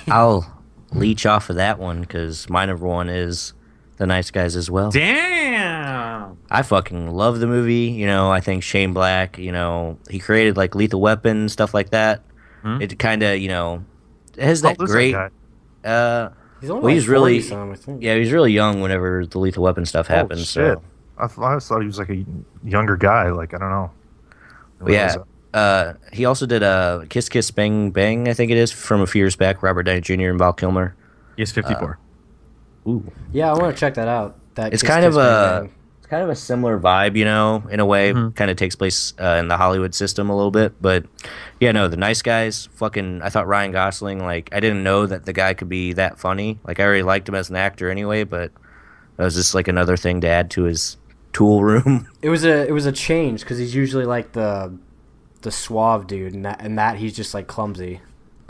I'll leech off of that one because my number 1 is The Nice Guys as well. Damn. I fucking love the movie. I think Shane Black, he created like Lethal Weapon, stuff like that. Hmm? It kind of, it has that How old is great. guy? He's only Well, like he's really 40-some, I think. yeah, he's really young whenever the Lethal Weapon stuff happened. Oh, shit. So I always thought he was like a younger guy. Like, I don't know. but yeah. He also did Kiss Kiss Bang Bang, I think it is, from a few years back. Robert Downey Jr. and Val Kilmer. He's 54. Ooh, Yeah, I want to check that out. That it's Kiss kind of Kiss Bang a Bang. it's kind of a similar vibe, you know, in a way. Mhm. Kind of takes place in the Hollywood system a little bit, but yeah, no, the Nice Guys. Fucking, I thought Ryan Gosling. Like, I didn't know that the guy could be that funny. Like, I already liked him as an actor anyway, but that was just like another thing to add to his tool room. It was a change because he's usually like the suave dude, and that he's just like clumsy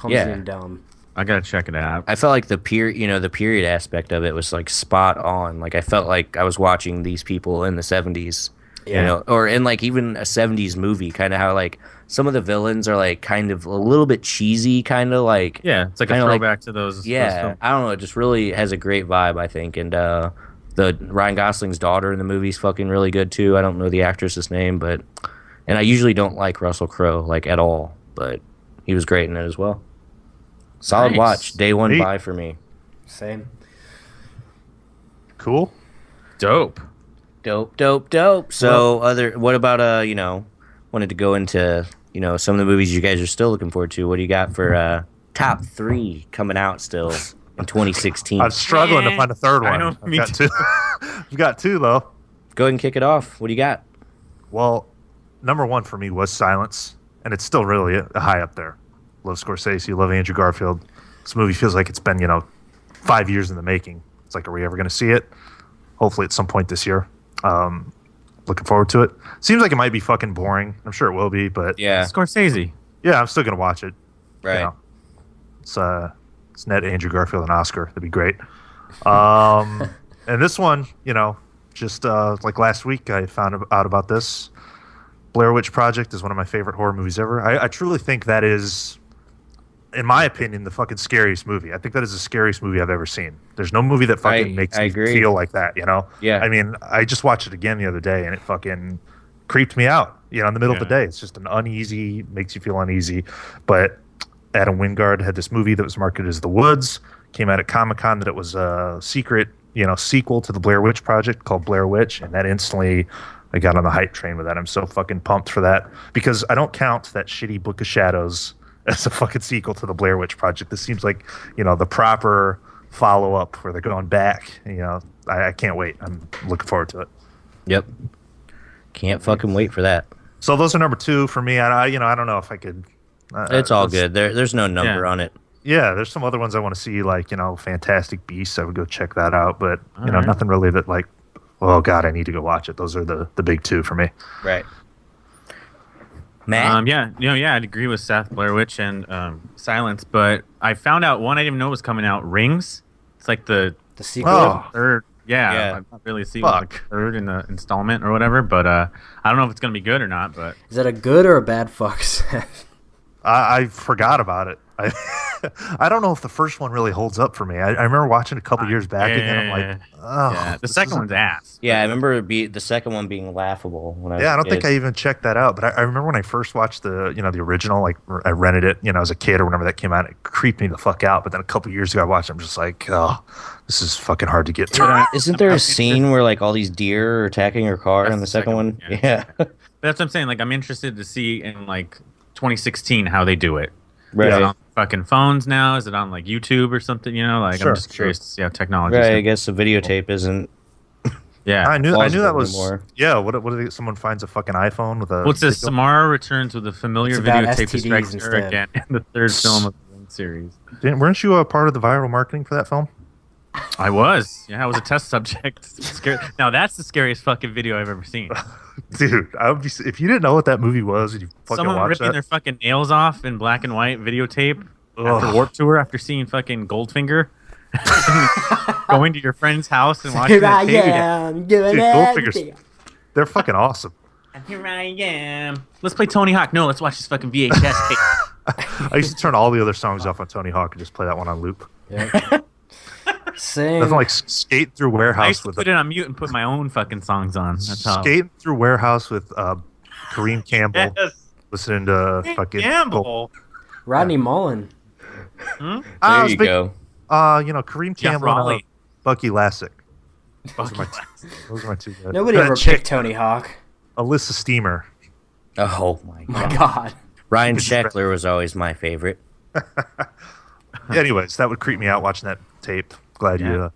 Yeah. and dumb. I gotta check it out. I felt like the period aspect of it was like spot on. Like, I felt like I was watching these people in the 70s, you Yeah. know, or in like even a 70s movie, kind of how like some of the villains are like kind of a little bit cheesy, kind of like, Yeah, it's like a kinda like- throwback to those. yeah, films. I don't know, it just really has a great vibe, I think. And the Ryan Gosling's daughter in the movie's fucking really good too. I don't know the actress's name, but and I usually don't like Russell Crowe like at all, but he was great in it as well. Solid Nice. watch, day one Neat. buy for me. Same. Cool. Dope. Dope. So what about you know, wanted to go into, you know, some of the movies you guys are still looking forward to. What do you got for top 3 coming out still in 2016? I'm struggling to find a third I one. know, I've me got too. two. I've got two though. Go ahead and kick it off. What do you got? Well, number one for me was Silence, and it's still really a high up there. Love Scorsese, love Andrew Garfield. This movie feels like it's been, 5 years in the making. It's like, are we ever going to see it? Hopefully at some point this year. Looking forward to it. Seems like it might be fucking boring. I'm sure it will be, but Yeah, Scorsese. yeah, I'm still going to watch it. right. It's net Andrew Garfield and Oscar. That'd be great. And this one, just like last week, I found out about this. Blair Witch Project is one of my favorite horror movies ever. I truly think that is, in my opinion, the fucking scariest movie. I think that is the scariest movie I've ever seen. There's no movie that fucking makes I me agree. feel like that, Yeah. I mean, I just watched it again the other day, and it fucking creeped me out, in the middle of the day. It's just an uneasy, makes you feel uneasy. But Adam Wingard had this movie that was marketed as The Woods, came out at Comic-Con that it was a secret, sequel to the Blair Witch Project called Blair Witch, and that instantly, I got on the hype train with that. I'm so fucking pumped for that because I don't count that shitty Book of Shadows as a fucking sequel to the Blair Witch Project. This seems like, the proper follow-up where they're going back. I can't wait. I'm looking forward to it. Yep. Can't fucking wait for that. So those are number two for me. I don't know if I could. It's all good. There's no number on it. Yeah, there's some other ones I want to see, like, Fantastic Beasts. I would go check that out, but All right. nothing really that like, oh god, I need to go watch it. Those are the big two for me. Right. Matt? I'd agree with Seth, Blair Witch, and Silence, but I found out one I didn't even know was coming out. Rings. It's like the The sequel. Oh, third. Yeah, Yeah. I'm not really seeing like Fuck. third in the installment or whatever, but I don't know if it's gonna be good or not. But Is that a good or a bad fuck, Seth? I forgot about it. I don't know if the first one really holds up for me. I remember watching it a couple years back, and then I'm like, oh, yeah, the this second isn't- one's ass. Yeah, I remember the second one being laughable when I was Yeah, I a don't think kid. I even checked that out. But I remember when I first watched the original, like I rented it, as a kid or whenever that came out. It creeped me the fuck out. But then a couple years ago, I watched it. I'm just like, oh, this is fucking hard to get through. Isn't there a scene where like all these deer are attacking her car That's in the the second second one? one, Yeah. But that's what I'm saying. Like, I'm interested to see in like 2016 how they do it. Right. Is it on fucking phones now? Is it on like YouTube or something? Like, Sure, I'm just curious to see how technology. Right, I guess the videotape isn't. Yeah. I knew plausible that was anymore. yeah. What someone finds a fucking iPhone with a What's this? Samara returns with a familiar It's about videotape to STDs strike her instead. again in the third film of the Ring series. Weren't you a part of the viral marketing for that film? I was. Yeah, I was a test subject. Now that's the scariest fucking video I've ever seen. Dude, I would be if you didn't know what that movie was and you fucking Someone watched ripping that. their fucking nails off in black and white videotape after Ugh. Warped Tour after seeing fucking Goldfinger. Going to your friend's house and watching Here that I tape. am, giving Dude, everything. Goldfinger's they're fucking awesome. And here I am. Let's play Tony Hawk. No, let's watch this fucking VHS tape. I used to turn all the other songs off on Tony Hawk and just play that one on loop. Yeah. Same. Nothing like skating through I warehouse used to with put it on mute and put my own fucking songs on. That's how. skating through warehouse with Kareem Campbell, Yes. listening to fucking Gamble. Rodney Mullen. I There was you big, go. Kareem Jeff Campbell and Raleigh. Bucky Lassick. Fuck. Those are my two guys. Nobody ever picked Tony Hawk. Alyssa Steamer. Oh my My god. God. Ryan Sheckler was always my favorite. Anyways, that would creep me out watching that tape. Glad you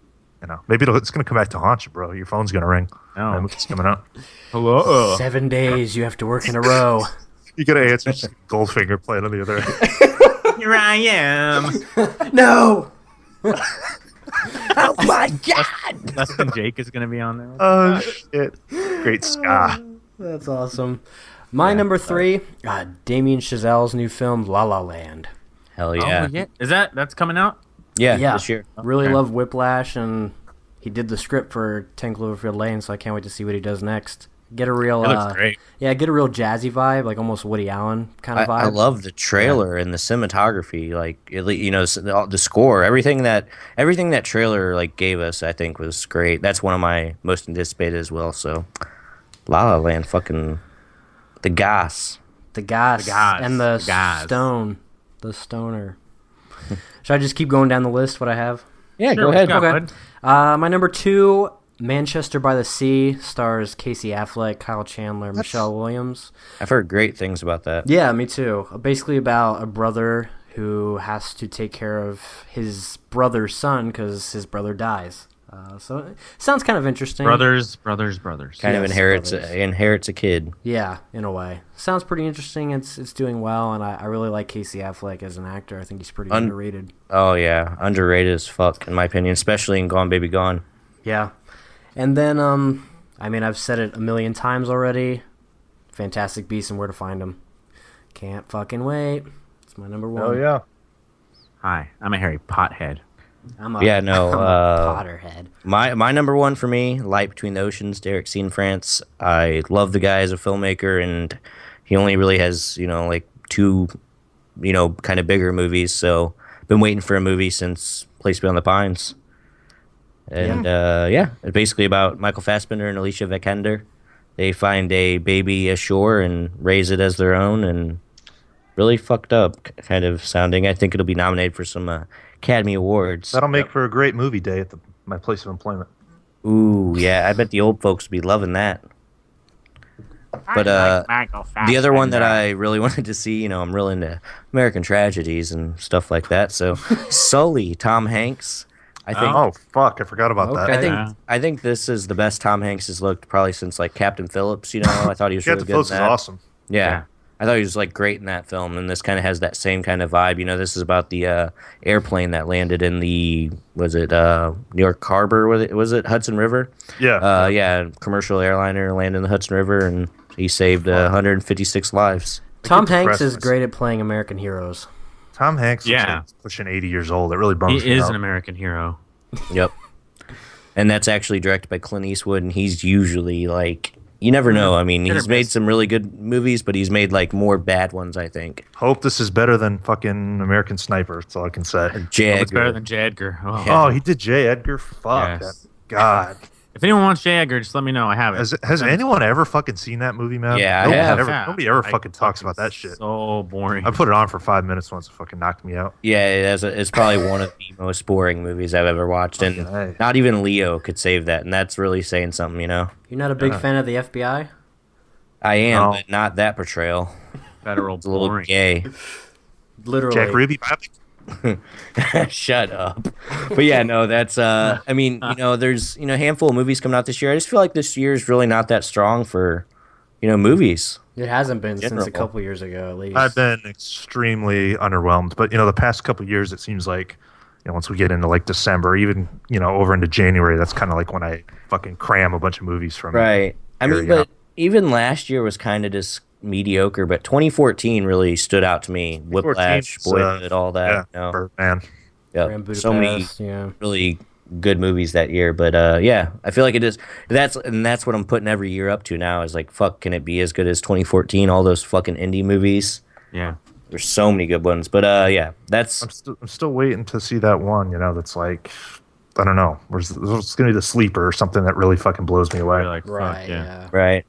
maybe it's going to come back to haunt you, bro. Your phone's going to ring. No. That movie's coming out. Hello. 7 days you have to work in a row. You got to answer just Goldfinger playing on the other end. Here I am. No! Oh my god! Dustin Jake is going to be on there. Oh, shit. Great ska. That's awesome. My number 3, Damien Chazelle's new film, La La Land. Hell yeah. Oh, yeah. Is that's coming out? Yeah, Yeah. this year. Really Okay. love Whiplash, and he did the script for 10 Cloverfield Lane, so I can't wait to see what he does next. Get a real, It looks great. Yeah, get a real jazzy vibe, like almost Woody Allen kind of vibe. I love the trailer and the cinematography, like the score, everything that trailer like gave us. I think was great. That's one of my most anticipated as well. So, La La Land, fucking the gas. The gas, and the stone, the stoner. Should I just keep going down the list? What I have? Yeah, Sure, go ahead. what you got, Okay. bud? My number 2, Manchester by the Sea, stars Casey Affleck, Kyle Chandler, Michelle Williams. I've heard great things about that. Yeah, me too. Basically about a brother who has to take care of his brother's son because his brother dies. So it sounds kind of interesting. Brothers. Kind of Yes, inherits a kid. Yeah, in a way. Sounds pretty interesting. It's doing well, and I really like Casey Affleck as an actor. I think he's pretty underrated. Oh yeah, underrated as fuck in my opinion, especially in Gone Baby Gone. Yeah. And then, I've said it a million times already. Fantastic Beasts and Where to Find Them. Can't fucking wait. It's my number 1. Oh, yeah. Hi, I'm a Harry Pothead. I'm a Potterhead. My number 1 for me, Light Between the Oceans, Derek C. in France. I love the guy as a filmmaker, and he only really has, like 2, kind of bigger movies. So, been waiting for a movie since Place Beyond the Pines. And, it's basically about Michael Fassbender and Alicia Vikander. They find a baby ashore and raise it as their own, and really fucked up kind of sounding. I think it'll be nominated for some Academy Awards. That'll make for a great movie day at my place of employment. Ooh, yeah, I bet the old folks would be loving that. But the other one that I really wanted to see, I'm real into American tragedies and stuff like that. So Sully, Tom Hanks. I think. Oh fuck! I forgot about that. Okay. I think this is the best Tom Hanks has looked probably since like Captain Phillips. I thought he was really Captain good. Phillips in is that. awesome. Yeah. I thought he was like great in that film, and this kind of has that same kind of vibe. This is about the airplane that landed in the New York Harbor? Was it Hudson River? Yeah. Commercial airliner landed in the Hudson River, and he saved 156 lives. Tom Hanks depressed is with great at playing American heroes. Tom Hanks is pushing 80 years old. It really bums He me is out. an American hero. Yep. And that's actually directed by Clint Eastwood, and he's usually like, you never know. I mean, he's made some really good movies, but he's made like more bad ones, I think. Hope this is better than fucking American Sniper. That's all I can say. J. It's better Edgar. than J. Edgar. Oh. Oh, he did J. Edgar? Fuck. Yes. God. If anyone wants J. Edgar, just let me know. I have it. Has anyone ever fucking seen that movie, man? Yeah, I Nobody have. ever- nobody ever fucking talks about that shit. So boring. I put it on for 5 minutes once. It fucking knocked me out. Yeah, it's probably one of the most boring movies I've ever watched, and Fucking A. not even Leo could save that, and that's really saying something, You're not a big fan of the FBI? I am, No. but not that portrayal. Federal It's a little boring. gay. Literally. Jack Ruby? Shut up. But yeah, no, that's there's a handful of movies coming out this year. I just feel like this year is really not that strong for movies. It hasn't been since General. a couple years ago, at least. I've been extremely underwhelmed. But, the past couple years, it seems like, once we get into like December, even, over into January, that's kind of like when I fucking cram a bunch of movies from. Right. I mean, Here, but even last year was kind of just mediocre, but 2014 really stood out to me. Whiplash, 2014's, Boyhood, all that. Yeah, Birdman. Grand Yep. So many Budapest, yeah. really good movies that year, but I feel like it is. That's what I'm putting every year up to now. Is like, fuck, can it be as good as 2014? All those fucking indie movies. Yeah. There's so many good ones, but that's I'm still waiting to see that one, that's like, I don't know. It's going to be The Sleeper or something that really fucking blows me away. You're like, fuck, Right, yeah. yeah. right.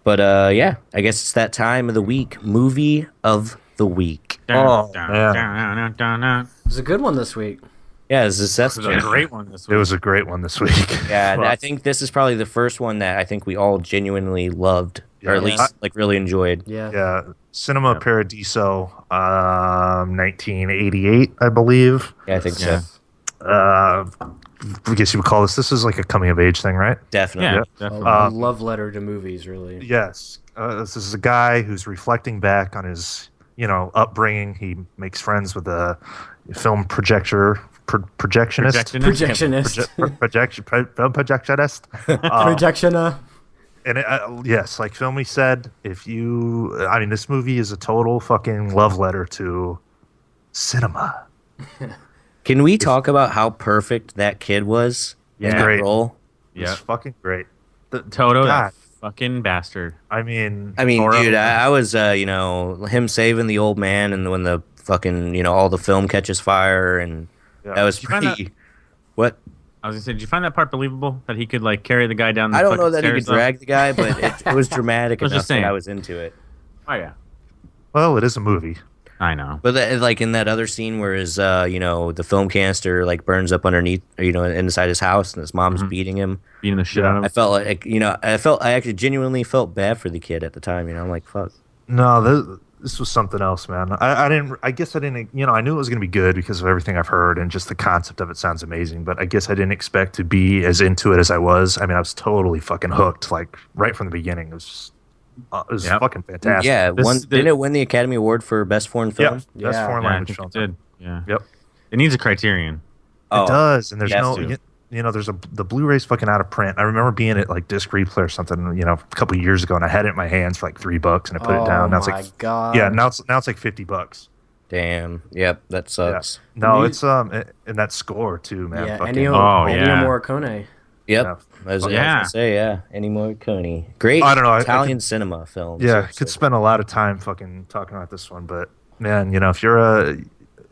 But I guess it's that time of the week. Movie of the week. Oh, Dun, man. dun, dun, dun, dun. was a good one this week. Yeah, this is Seth's It was a great one this It week. was a great one this week. Yeah, and I think this is probably the first one that I think we all genuinely loved, or at Yeah. least like really enjoyed. Yeah. Yeah, Cinema Paradiso, 1988, I believe. Yeah, I think Yeah. so. I guess you would call this. This is like a coming of age thing, right? Definitely. Yeah, A definitely. love letter to movies, really. Yes. This is a guy who's reflecting back on his, upbringing. He makes friends with a film projectionist. Projectionist. Film projectionist. Projection. And yes, like Filmy said, this movie is a total fucking love letter to cinema. Can we talk about how perfect that kid was in Yeah. that Great. role? It's Yeah. fucking great. Toto, God. that fucking bastard. I mean, Dude, I was, him saving the old man, and when the fucking, all the film catches fire, and Yeah. that was Did you find pretty. What? I was gonna say, did you find that part believable? That he could like carry the guy down the I don't know fucking that he could stairs, drag the guy, but it was dramatic I was enough just saying. that I was into it. though? Oh yeah, well, it is a movie. I know. But like in that other scene where his, the film canister like burns up underneath, inside his house, and his mom's beating him. Beating the shit Yeah. out of I him. felt like, I actually genuinely felt bad for the kid at the time. I'm like, fuck. No, this was something else, man. I didn't. I guess I didn't. I knew it was going to be good because of everything I've heard and just the concept of it sounds amazing. But I guess I didn't expect to be as into it as I was. I mean, I was totally fucking hooked, like right from the beginning. It was just, Yep. fucking fantastic. Yeah, This- didn't it win the Academy Award for Best Foreign Film? Yeah, best Yeah. foreign Yeah, I language think film. it did. Yeah. Yep, It needs a Criterion. Oh, it does. And there's yes, no, dude. there's the Blu-ray's fucking out of print. I remember being at like Disc Replay or something, a couple of years ago, and I had it in my hands for like $3, and I put it down. Now it's my like, God. yeah, now it's like $50. damn. Yep, that sucks. No, Me- it's and that score too, man. Yeah, fucking, Ennio, Oh, Ennio yeah. Morricone. Yep. Yeah. I was Yeah. gonna say, yeah. Ennio Morricone. Great I don't know, I Italian cinema film. Yeah, I seriously. could spend a lot of time fucking talking about this one, but man, if you're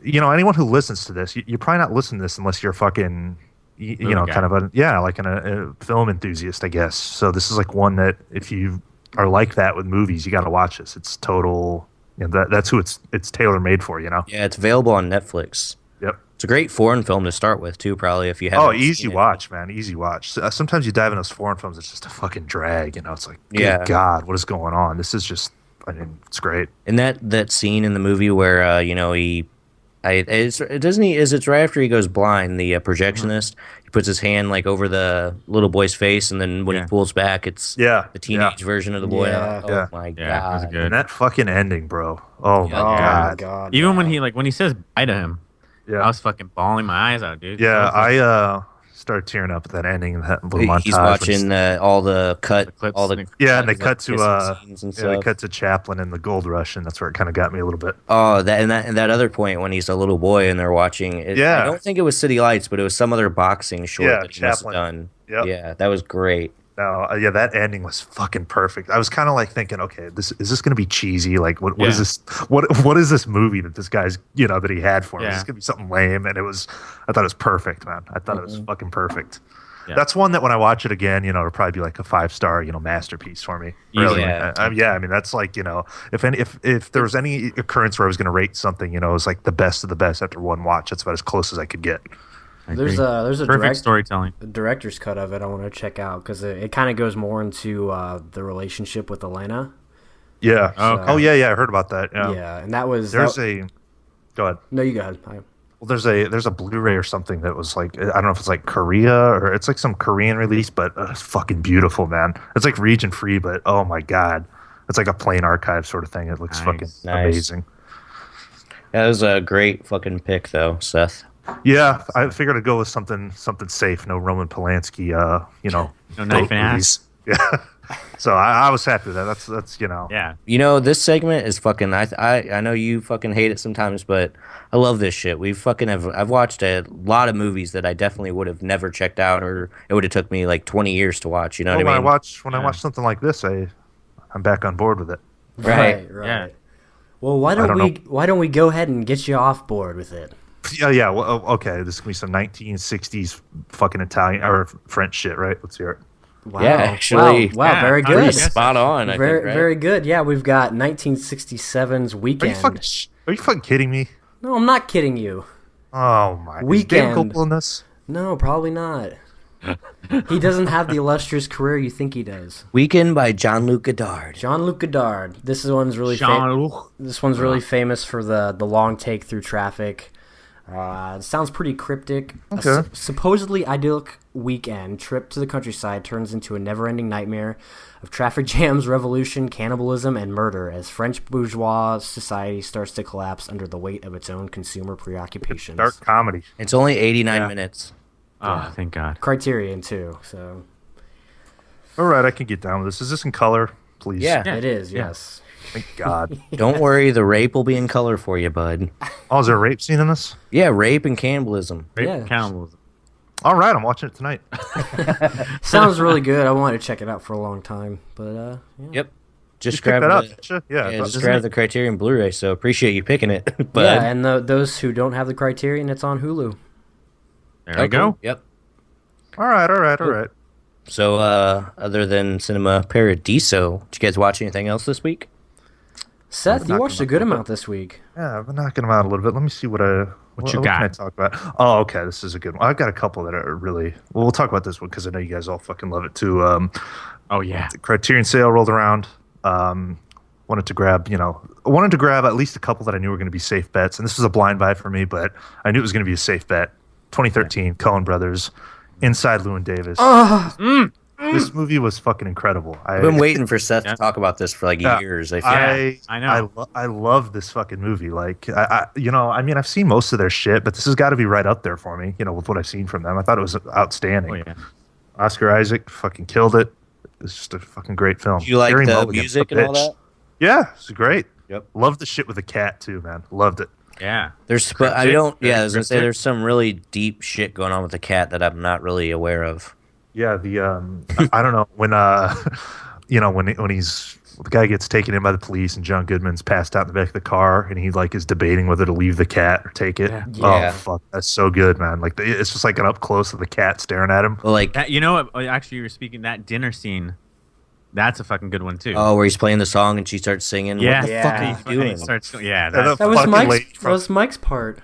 anyone who listens to this, you're probably not listening to this unless you're fucking, Movie guy. kind of a film enthusiast, I guess. So this is like one that if you are like that with movies, you got to watch this. It's total. That's who it's tailor made for. Yeah, it's available on Netflix. Yep. It's a great foreign film to start with, too, probably, if you haven't Oh, easy seen it. watch, man. Easy watch. Sometimes you dive in those foreign films, it's just a fucking drag. It's like, good Yeah. God, what is going on? This is just. I mean, it's great. And that scene in the movie where, it's right after he goes blind, the projectionist, he puts his hand like over the little boy's face, and then when he Yeah. pulls back, it's Yeah. the teenage version of the boy. Yeah. Oh Yeah. my Yeah, it was god. good. And that fucking ending, bro. Oh Yeah. my Oh, God. my God. Even when he says bye to him, Yeah. I was fucking bawling my eyes out, dude. Yeah, I was like, I started tearing up at that ending and that little montage. He's when watching all the clips, all the and yeah, and they like, cut to kissing scenes and yeah, they stuff. cut to Chaplin and the Gold Rush, and that's where it kind of got me a little bit. Oh, that other point when he's a little boy and they're watching. Yeah. I don't think it was City Lights, but it was some other boxing short Yeah, that he must have Chaplin. done. Yep. Yeah, that was great. No, yeah, that ending was fucking perfect. I was kind of like thinking, okay, is this going to be cheesy? Like, what is Yeah. this? What is this movie that this guy's that he had for me? Is Yeah. this going to be something lame? And I thought it was perfect, man. I thought it was fucking perfect. Yeah. That's one that when I watch it again, it'll probably be like a 5-star, masterpiece for me. Really, Yeah. I mean, that's like, if there was any occurrence where I was going to rate something, it was like the best of the best after one watch. That's about as close as I could get. I There's agree. a perfect storytelling. director's cut of it I want to check out because it kind of goes more into the relationship with Elena. Yeah. Okay. Oh yeah, I heard about that. Yeah. Yeah, and that was Go ahead. no, you go ahead. Well, there's a Blu-ray or something that was like, I don't know if it's like Korea or it's like some Korean release, but it's fucking beautiful, man. It's like region free, but oh my God, it's like a plain archive sort of thing. It looks Nice. fucking Nice. amazing. That was a great fucking pick, though, Seth. Yeah, I figured I'd go with something safe. No Roman Polanski, No knife and ass. Yeah. So I was happy with that. That's Yeah. This segment is fucking. I know you fucking hate it sometimes, but I love this shit. I've watched a lot of movies that I definitely would have never checked out, or it would have took me like 20 years to watch. You know what I mean? When I watch something like this, I'm back on board with it. Right. Yeah. Well, why don't we go ahead and get you off board with it? Yeah. Well, okay. This is gonna be some 1960s fucking Italian or French shit, right? Let's hear it. Wow. Yeah, actually. Wow, Yeah, very pretty good. Spot on. I Very, think, right? very good. Yeah, we've got 1967's Are Weekend. you fucking kidding me? No, I'm not kidding you. Oh my! Weekend. Is Dan Copel in this? No, probably not. He doesn't have the illustrious career you think he does. Weekend by Jean-Luc Godard. Jean-Luc Godard. This one's really This one's really famous for the long take through traffic. It sounds pretty cryptic. Okay. A supposedly idyllic weekend trip to the countryside turns into a never-ending nightmare of traffic jams, revolution, cannibalism, and murder as French bourgeois society starts to collapse under the weight of its own consumer preoccupations. Dark comedy. It's only 89 minutes. Oh, thank God. Criterion too. So All right, I can get down with this. Is this in color, please? Yeah. it is. Yeah. Yes. Thank God. Don't worry, the rape will be in color for you, bud. Oh, is there a rape scene in this? Yeah, rape and cannibalism. Yeah. Cannibalism. All right, I'm watching it tonight. Sounds really good. I wanted to check it out for a long time, but yeah. Yep. You Just picked grab that up, the, didn't you? Yeah. yeah, but just isn't grab it- the Criterion Blu-ray. So appreciate you picking it, bud. Yeah, and those who don't have the Criterion, it's on Hulu. There we go. Yep. All right. So, other than Cinema Paradiso, did you guys watch anything else this week? Seth, you Knock watched them a good out. amount this week. Yeah, I've been knocking them out a little bit. Let me see what you can got? I talk about? Oh, okay, this is a good one. I've got a couple that are really. Well, we'll talk about this one because I know you guys all fucking love it too. Oh, yeah. The Criterion sale rolled around. Wanted to grab at least a couple that I knew were going to be safe bets, and this was a blind buy for me, but I knew it was going to be a safe bet. 2013, Coen Brothers, Inside Llewyn Davis. This movie was fucking incredible. I've been waiting for Seth to talk about this for like years. I feel. I know. I love this fucking movie. Like, I've seen most of their shit, but this has got to be right up there for me. With what I've seen from them, I thought it was outstanding. Oh, yeah. Oscar Isaac fucking killed it. It's just a fucking great film. Do you like Gary the Mulligan, music the and all pitch. that? Yeah, it's great. Yep. Loved the shit with the cat too, man. Loved it. Yeah. There's, Cryptic, I don't. very Yeah, I was gonna say cryptic. there's some really deep shit going on with the cat that I'm not really aware of. Yeah, I don't know when when he's the guy gets taken in by the police and John Goodman's passed out in the back of the car and he like is debating whether to leave the cat or take it. Yeah. Yeah. Oh fuck, that's so good, man. Like it's just like an up close of the cat staring at him. Well, like, That, you know what? Actually, you were speaking that dinner scene. That's a fucking good one, too. oh, where he's playing the song and she starts singing. yeah. What the Yeah. fuck And are he you fucking doing? starts going, yeah. And That's, That was fucking Mike's. lady That from- was Mike's part.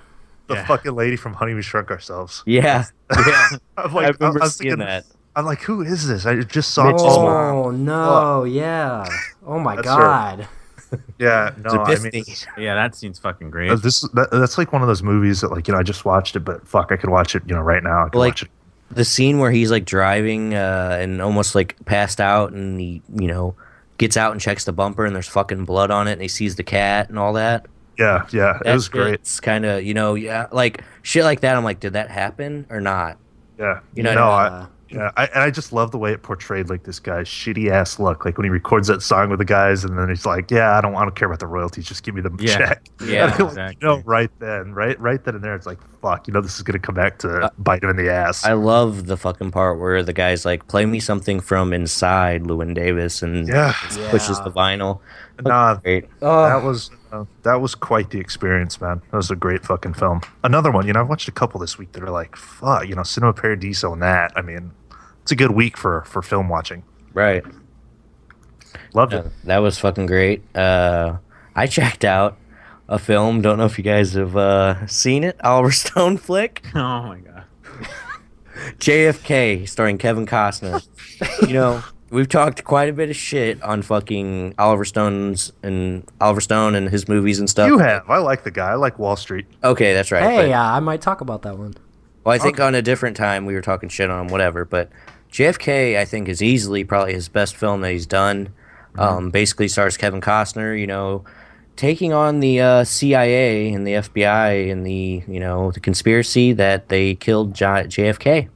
The Yeah. fucking lady from Honey We Shrunk Ourselves. Yeah. Yeah. I'm I like, remember was seeing thinking, that. I'm like, who is this? I just saw. Mitch's Oh, mom. Oh no! Yeah. Oh my That's her. God. yeah, no, I mean, yeah, that scene's fucking great. that's like one of those movies that like I just watched it, but fuck, I could watch it right now. I could Like, watch it. the scene where he's like driving and almost like passed out and he gets out and checks the bumper and there's fucking blood on it and he sees the cat and all that. Yeah, it was great. It's kind of yeah, like shit like that. I'm like, did that happen or not? Yeah, You know no, what I mean? I just love the way it portrayed like this guy's shitty ass luck. Like when he records that song with the guys, and then he's like, "Yeah, I don't care about the royalties. Just give me the Yeah. check." Yeah, And I'm like, exactly. right then and there, it's like, "Fuck," this is gonna come back to bite him in the ass. I love the fucking part where the guy's like, "Play me something from inside Llewyn Davis," and Yeah. pushes the vinyl. Nah, Great. that was quite the experience, man. That was a great fucking film. Another one, I've watched a couple this week that are like, fuck, Cinema Paradiso and that. I mean, it's a good week for film watching. Right. Loved it. That was fucking great. I checked out a film. Don't know if you guys have seen it. Oliver Stone flick. Oh my god. JFK, starring Kevin Costner. We've talked quite a bit of shit on fucking Oliver Stone and his movies and stuff. You have. I like the guy. I like Wall Street. Okay, that's right. Hey, but- I might talk about that one. well, I think on a different time we were talking shit on him, whatever. But JFK, I think, is easily probably his best film that he's done. Basically stars Kevin Costner, taking on the CIA and the FBI and the conspiracy that they killed JFK.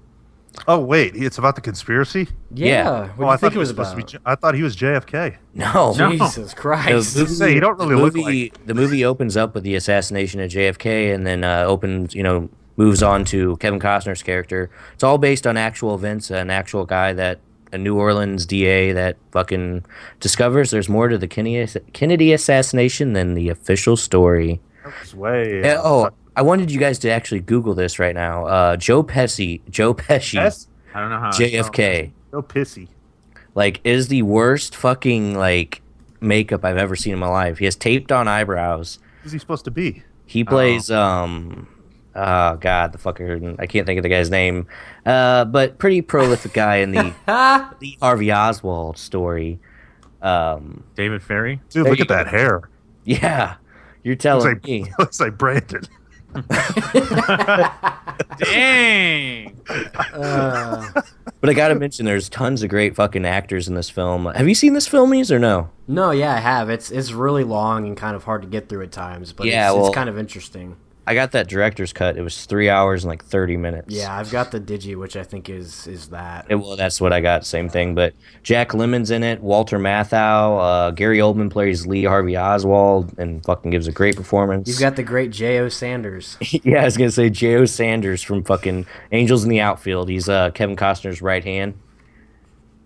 Oh wait, it's about the conspiracy. Yeah. What do you think it was supposed about? to be. I thought he was JFK. No. No. Jesus Christ. Say, you don't really look like. The movie opens up with the assassination of JFK, and then moves on to Kevin Costner's character. It's all based on actual events. An actual guy a New Orleans DA that fucking discovers there's more to the Kennedy assassination than the official story. That was way. I wanted you guys to actually Google this right now. Joe Pesci, Yes? I don't know how. JFK, So pissy. is the worst fucking makeup I've ever seen in my life. He has taped on eyebrows. Who's he supposed to be? He plays Oh God, the fucker! I can't think of the guy's name, but pretty prolific guy in the Lee Harvey Oswald story. David Ferry. Dude, There look you at that hair. Yeah, you're Looks telling like, me. looks like Brandon. Dang. But I gotta mention, there's tons of great fucking actors in this film. Have you seen this filmies or no? No, yeah, I have. It's really long and kind of hard to get through at times, but Yeah, it's well- kind of interesting. I got that director's cut. It was 3 hours and like 30 minutes. Yeah, I've got the Digi, which I think is that. Well, that's what I got. Same thing. But Jack Lemmon's in it. Walter Matthau. Gary Oldman plays Lee Harvey Oswald and fucking gives a great performance. You've got the great J.O. Sanders. Yeah, I was gonna say J.O. Sanders from fucking Angels in the Outfield. He's Kevin Costner's right hand.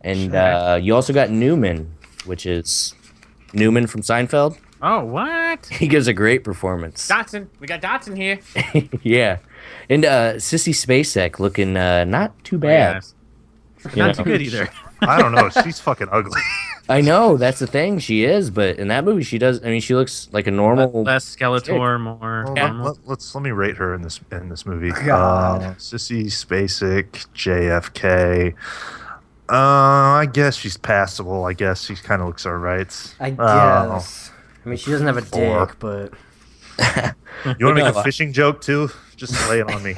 And you also got Newman, which is Newman from Seinfeld. Oh, what? He gives a great performance. Dotson. We got Dotson here. Yeah. And Sissy Spacek looking not too bad. Yes. You Not know? too good either. I don't know. She's fucking ugly. I know, that's the thing. She is, but in that movie, she does. I mean, she looks like a normal. Less Skeletor, more Well, normal. let me rate her in this movie. God. Sissy Spacek, JFK. I guess she's passable. I guess she kind of looks alright. I guess. I mean, she doesn't have a 4. dick, but You want to make No, a fishing joke too? Just lay it on me.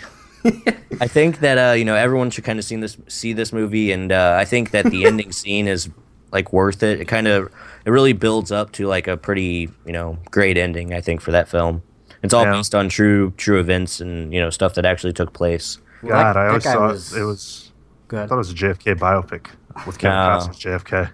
I think that everyone should kind of see this movie, and I think that the ending scene is like worth it. It really builds up to like a pretty great ending. I think for that film, it's all Yeah. based on true events and stuff that actually took place. God, I that always guy thought was- it was. go I ahead. thought it was a JFK biopic with Kevin No. Costner's JFK.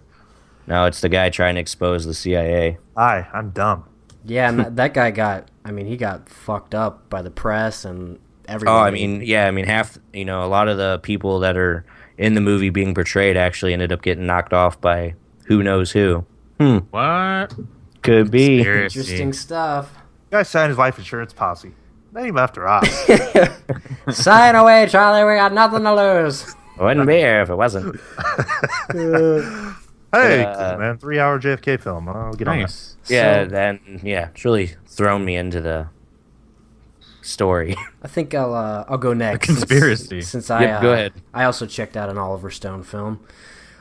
Now it's the guy trying to expose the CIA. Hi, I'm dumb. Yeah, and that guy he got fucked up by the press and everybody. Oh, I mean, half a lot of the people that are in the movie being portrayed actually ended up getting knocked off by who knows who. What? Could be. Conspiracy. interesting stuff. Guy signed his life insurance policy. Name after us. Sign away, Charlie. We got nothing to lose. Wouldn't be here if it wasn't. Hey, cool, man. 3-hour JFK film. I'll get on that. Nice. Yeah, it's really thrown me into the story. I think I'll go next. conspiracy. Since I Yep, go ahead. I also checked out an Oliver Stone film,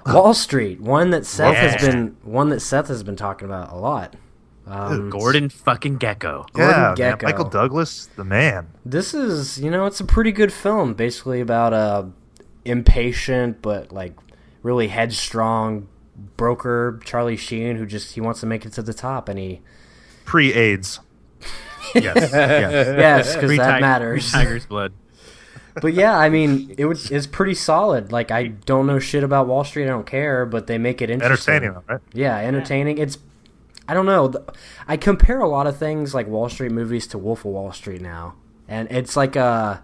Wall Street, one that Seth has been talking about a lot. Gordon fucking Gecko. Yeah, man, Gekko. Michael Douglas, the man. This is, it's a pretty good film. Basically about a impatient but like really headstrong broker, Charlie Sheen, who he wants to make it to the top, and he Pre-AIDS. Yes. yes. yes, because that matters. Tiger's blood. But yeah, I mean, it's pretty solid. Like I don't know shit about Wall Street, I don't care, but they make it interesting. Entertaining, right? Yeah, entertaining. It's I don't know. I compare a lot of things like Wall Street movies to Wolf of Wall Street now, and it's like a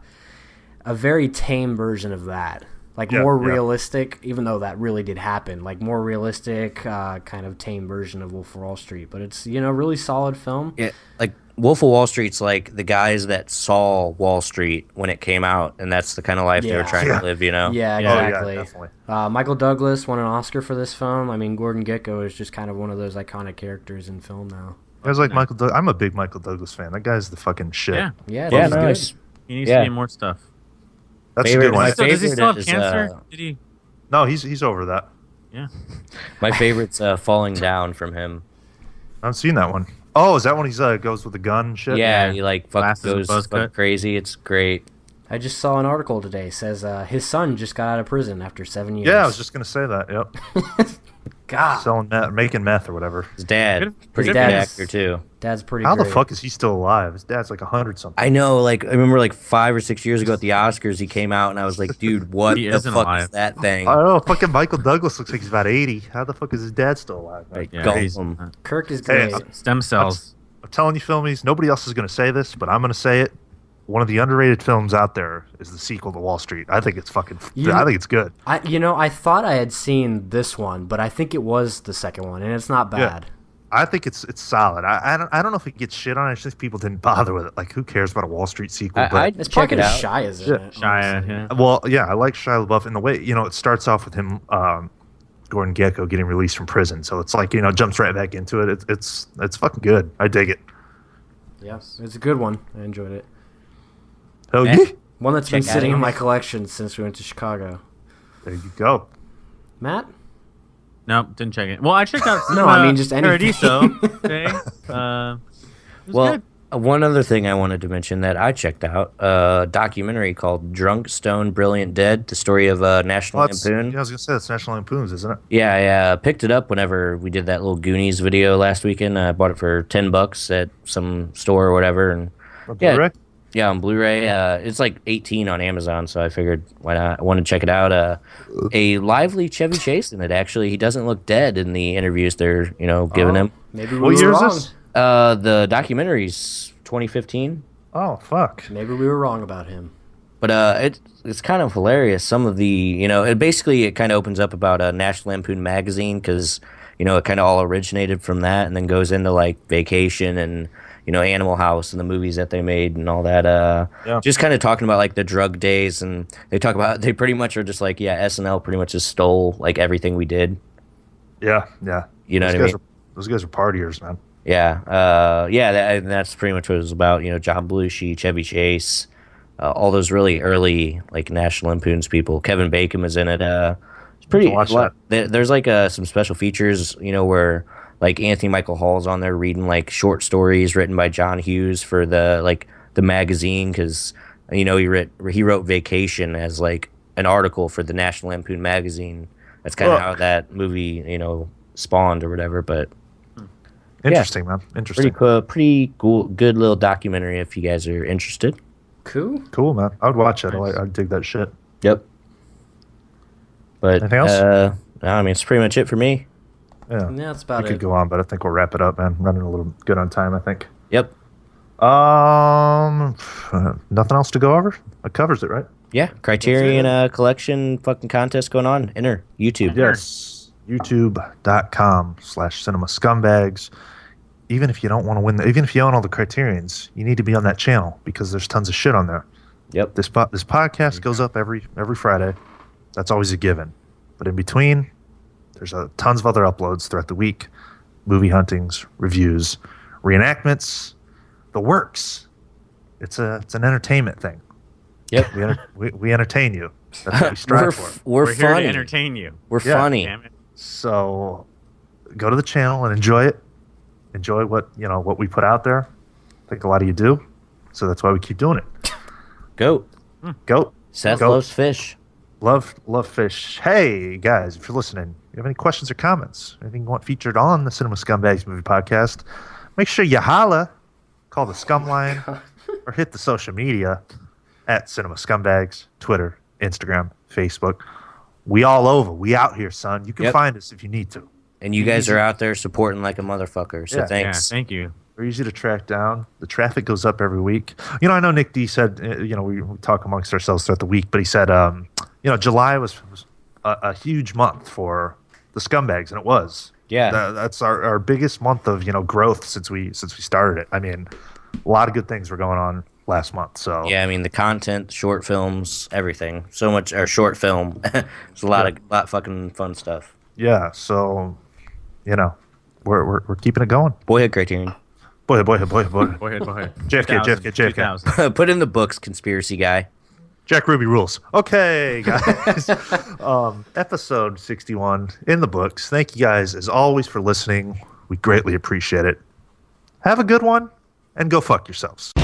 very tame version of that. Like Yeah, more yeah. realistic, even though that really did happen. Like more realistic, kind of tame version of Wolf of Wall Street. But it's really solid film. Yeah, like Wolf of Wall Street's like the guys that saw Wall Street when it came out, and that's the kind of life they were Yeah. trying Yeah. to live. Yeah, Oh, yeah, exactly. definitely. Michael Douglas won an Oscar for this film. I mean, Gordon Gekko is just kind of one of those iconic characters in film now. I was like Michael. I'm a big Michael Douglas fan. That guy's the fucking shit. Yeah. Yeah, Yeah, this is good. nice. He needs Yeah. to be in more stuff. That's Favorite- a good one. my So, does he still have favorite is, cancer? Did he? No, he's over that. Yeah. My favorite's Falling Down from him. I haven't seen that one. Oh, is that when he's goes with the gun and shit? Yeah, he like Glasses and goes buzz fucking cut. crazy. It's great. I just saw an article today. Says his son just got out of prison after 7 years. Yeah, I was just gonna say that. Yep. God, Selling meth, making meth or whatever. His dad, Good- pretty his good dad's- actor too. Dad's pretty. How great. the fuck is he still alive? His dad's like 100 something. I know, like I remember like 5 or 6 years ago at the Oscars, he came out and I was like, dude, what He the isn't fuck alive. is that thing? I don't know. Fucking Michael Douglas looks like he's about 80. How the fuck is his dad still alive? Man? Like, Yeah, go he's- home. Kirk is Hey, great. Stem cells. I'm telling you, filmies, nobody else is going to say this, but I'm going to say it. One of the underrated films out there is the sequel to Wall Street. I think it's fucking. I think it's good. I thought I had seen this one, but I think it was the second one, and it's not bad. I think it's solid. I don't know if it gets shit on. I just think people didn't bother with it. Like, who cares about a Wall Street sequel? But I'd It's check probably it because out. Shia is in Yeah. it. Shia, honestly. yeah. well, yeah, I like Shia LaBeouf in the way it starts off with him, Gordon Gekko getting released from prison. So it's like jumps right back into it. It's fucking good. I dig it. Yeah, it's a good one. I enjoyed it. Hell Eh. yeah. One that's been Check out sitting in it. my collection since we went to Chicago. There you go. Matt? Nope, didn't check it. Well, I checked out. No, I mean just anything. Paradiso today. It was Well, good. one other thing I wanted to mention that I checked out, a documentary called Drunk, Stone, Brilliant, Dead, the story of National Well, Lampoon. I was going to say, that's National Lampoons, isn't it? Yeah, I picked it up whenever we did that little Goonies video last weekend. I bought it for $10 at some store or whatever. And On Yeah. Blu-ray? yeah, on Blu-ray. It's like 18 on Amazon, so I figured why not? I want to check it out. A lively Chevy Chase in it, actually. He doesn't look dead in the interviews they're, giving him. Maybe we What were year is wrong. this? The documentary's 2015. Oh, fuck. Maybe we were wrong about him. But it's kind of hilarious. Some of the, it kind of opens up about National Lampoon magazine because, it kind of all originated from that and then goes into like Vacation and, Animal House and the movies that they made and all that. Yeah. Just kind of talking about like the drug days, and they pretty much are just like, yeah, SNL pretty much just stole like everything we did. Yeah, yeah. You know Those what I guys mean? Those guys are partiers, man. Yeah, that's pretty much what it was about. John Belushi, Chevy Chase, all those really early like National Lampoons people. Kevin Bacon was in it. It's pretty. Watch that. There's like some special features, where like Anthony Michael Hall's on there reading like short stories written by John Hughes for the magazine because he wrote Vacation as like an article for the National Lampoon magazine. That's kind of how that movie spawned or whatever, but. Interesting, man. Interesting. Pretty cool, good little documentary if you guys are interested. Cool. Cool, man. I would watch it. I'd dig that shit. Yep. But Anything else? no, I mean it's pretty much it for me. Yeah. Yeah, that's about We it. could go on, but I think we'll wrap it up, man. Running a little good on time, I think. Yep. Nothing else to go over? That covers it, right? Yeah. Criterion collection fucking contest going on. Enter YouTube. Yes. YouTube.com/cinema scumbags. Even if you don't want to win, even if you own all the Criterions, you need to be on that channel because there's tons of shit on there. Yep. This podcast goes up every Friday. That's always a given. But in between, there's tons of other uploads throughout the week. Movie huntings, reviews, reenactments, the works. It's an entertainment thing. Yep. We entertain you. That's what we strive for. We're We're here funny. to entertain you. We're Yeah. funny. Damn it. So go to the channel and enjoy it. Enjoy what we put out there. I think a lot of you do. So that's why we keep doing it. Goat. Goat. Seth Goat. loves fish. Love fish. Hey guys, if you're listening, you have any questions or comments, anything you want featured on the Cinema Scumbags Movie Podcast, make sure you holla, call the Scum Line, or hit the social media at Cinema Scumbags, Twitter, Instagram, Facebook. We all over. We out here, son. You can Yep. find us if you need to. And you guys are out there supporting like a motherfucker. So Yeah. Yeah, thanks. thank you. We're easy to track down. The traffic goes up every week. I know Nick D said, we talk amongst ourselves throughout the week, but he said, July was a huge month for the Scumbags, and it was. Yeah. That's our biggest month of growth since we started it. I mean, a lot of good things were going on last month. So Yeah, I mean the content, short films, everything. So much, or short film. It's a lot of fucking fun stuff. yeah. So we're keeping it going. Boyhood Criterion. Boy. Go ahead. JFK. 2000. Put in the books, conspiracy guy. Jack Ruby rules. Okay, guys. Episode 61 in the books. Thank you guys, as always, for listening. We greatly appreciate it. Have a good one, and go fuck yourselves.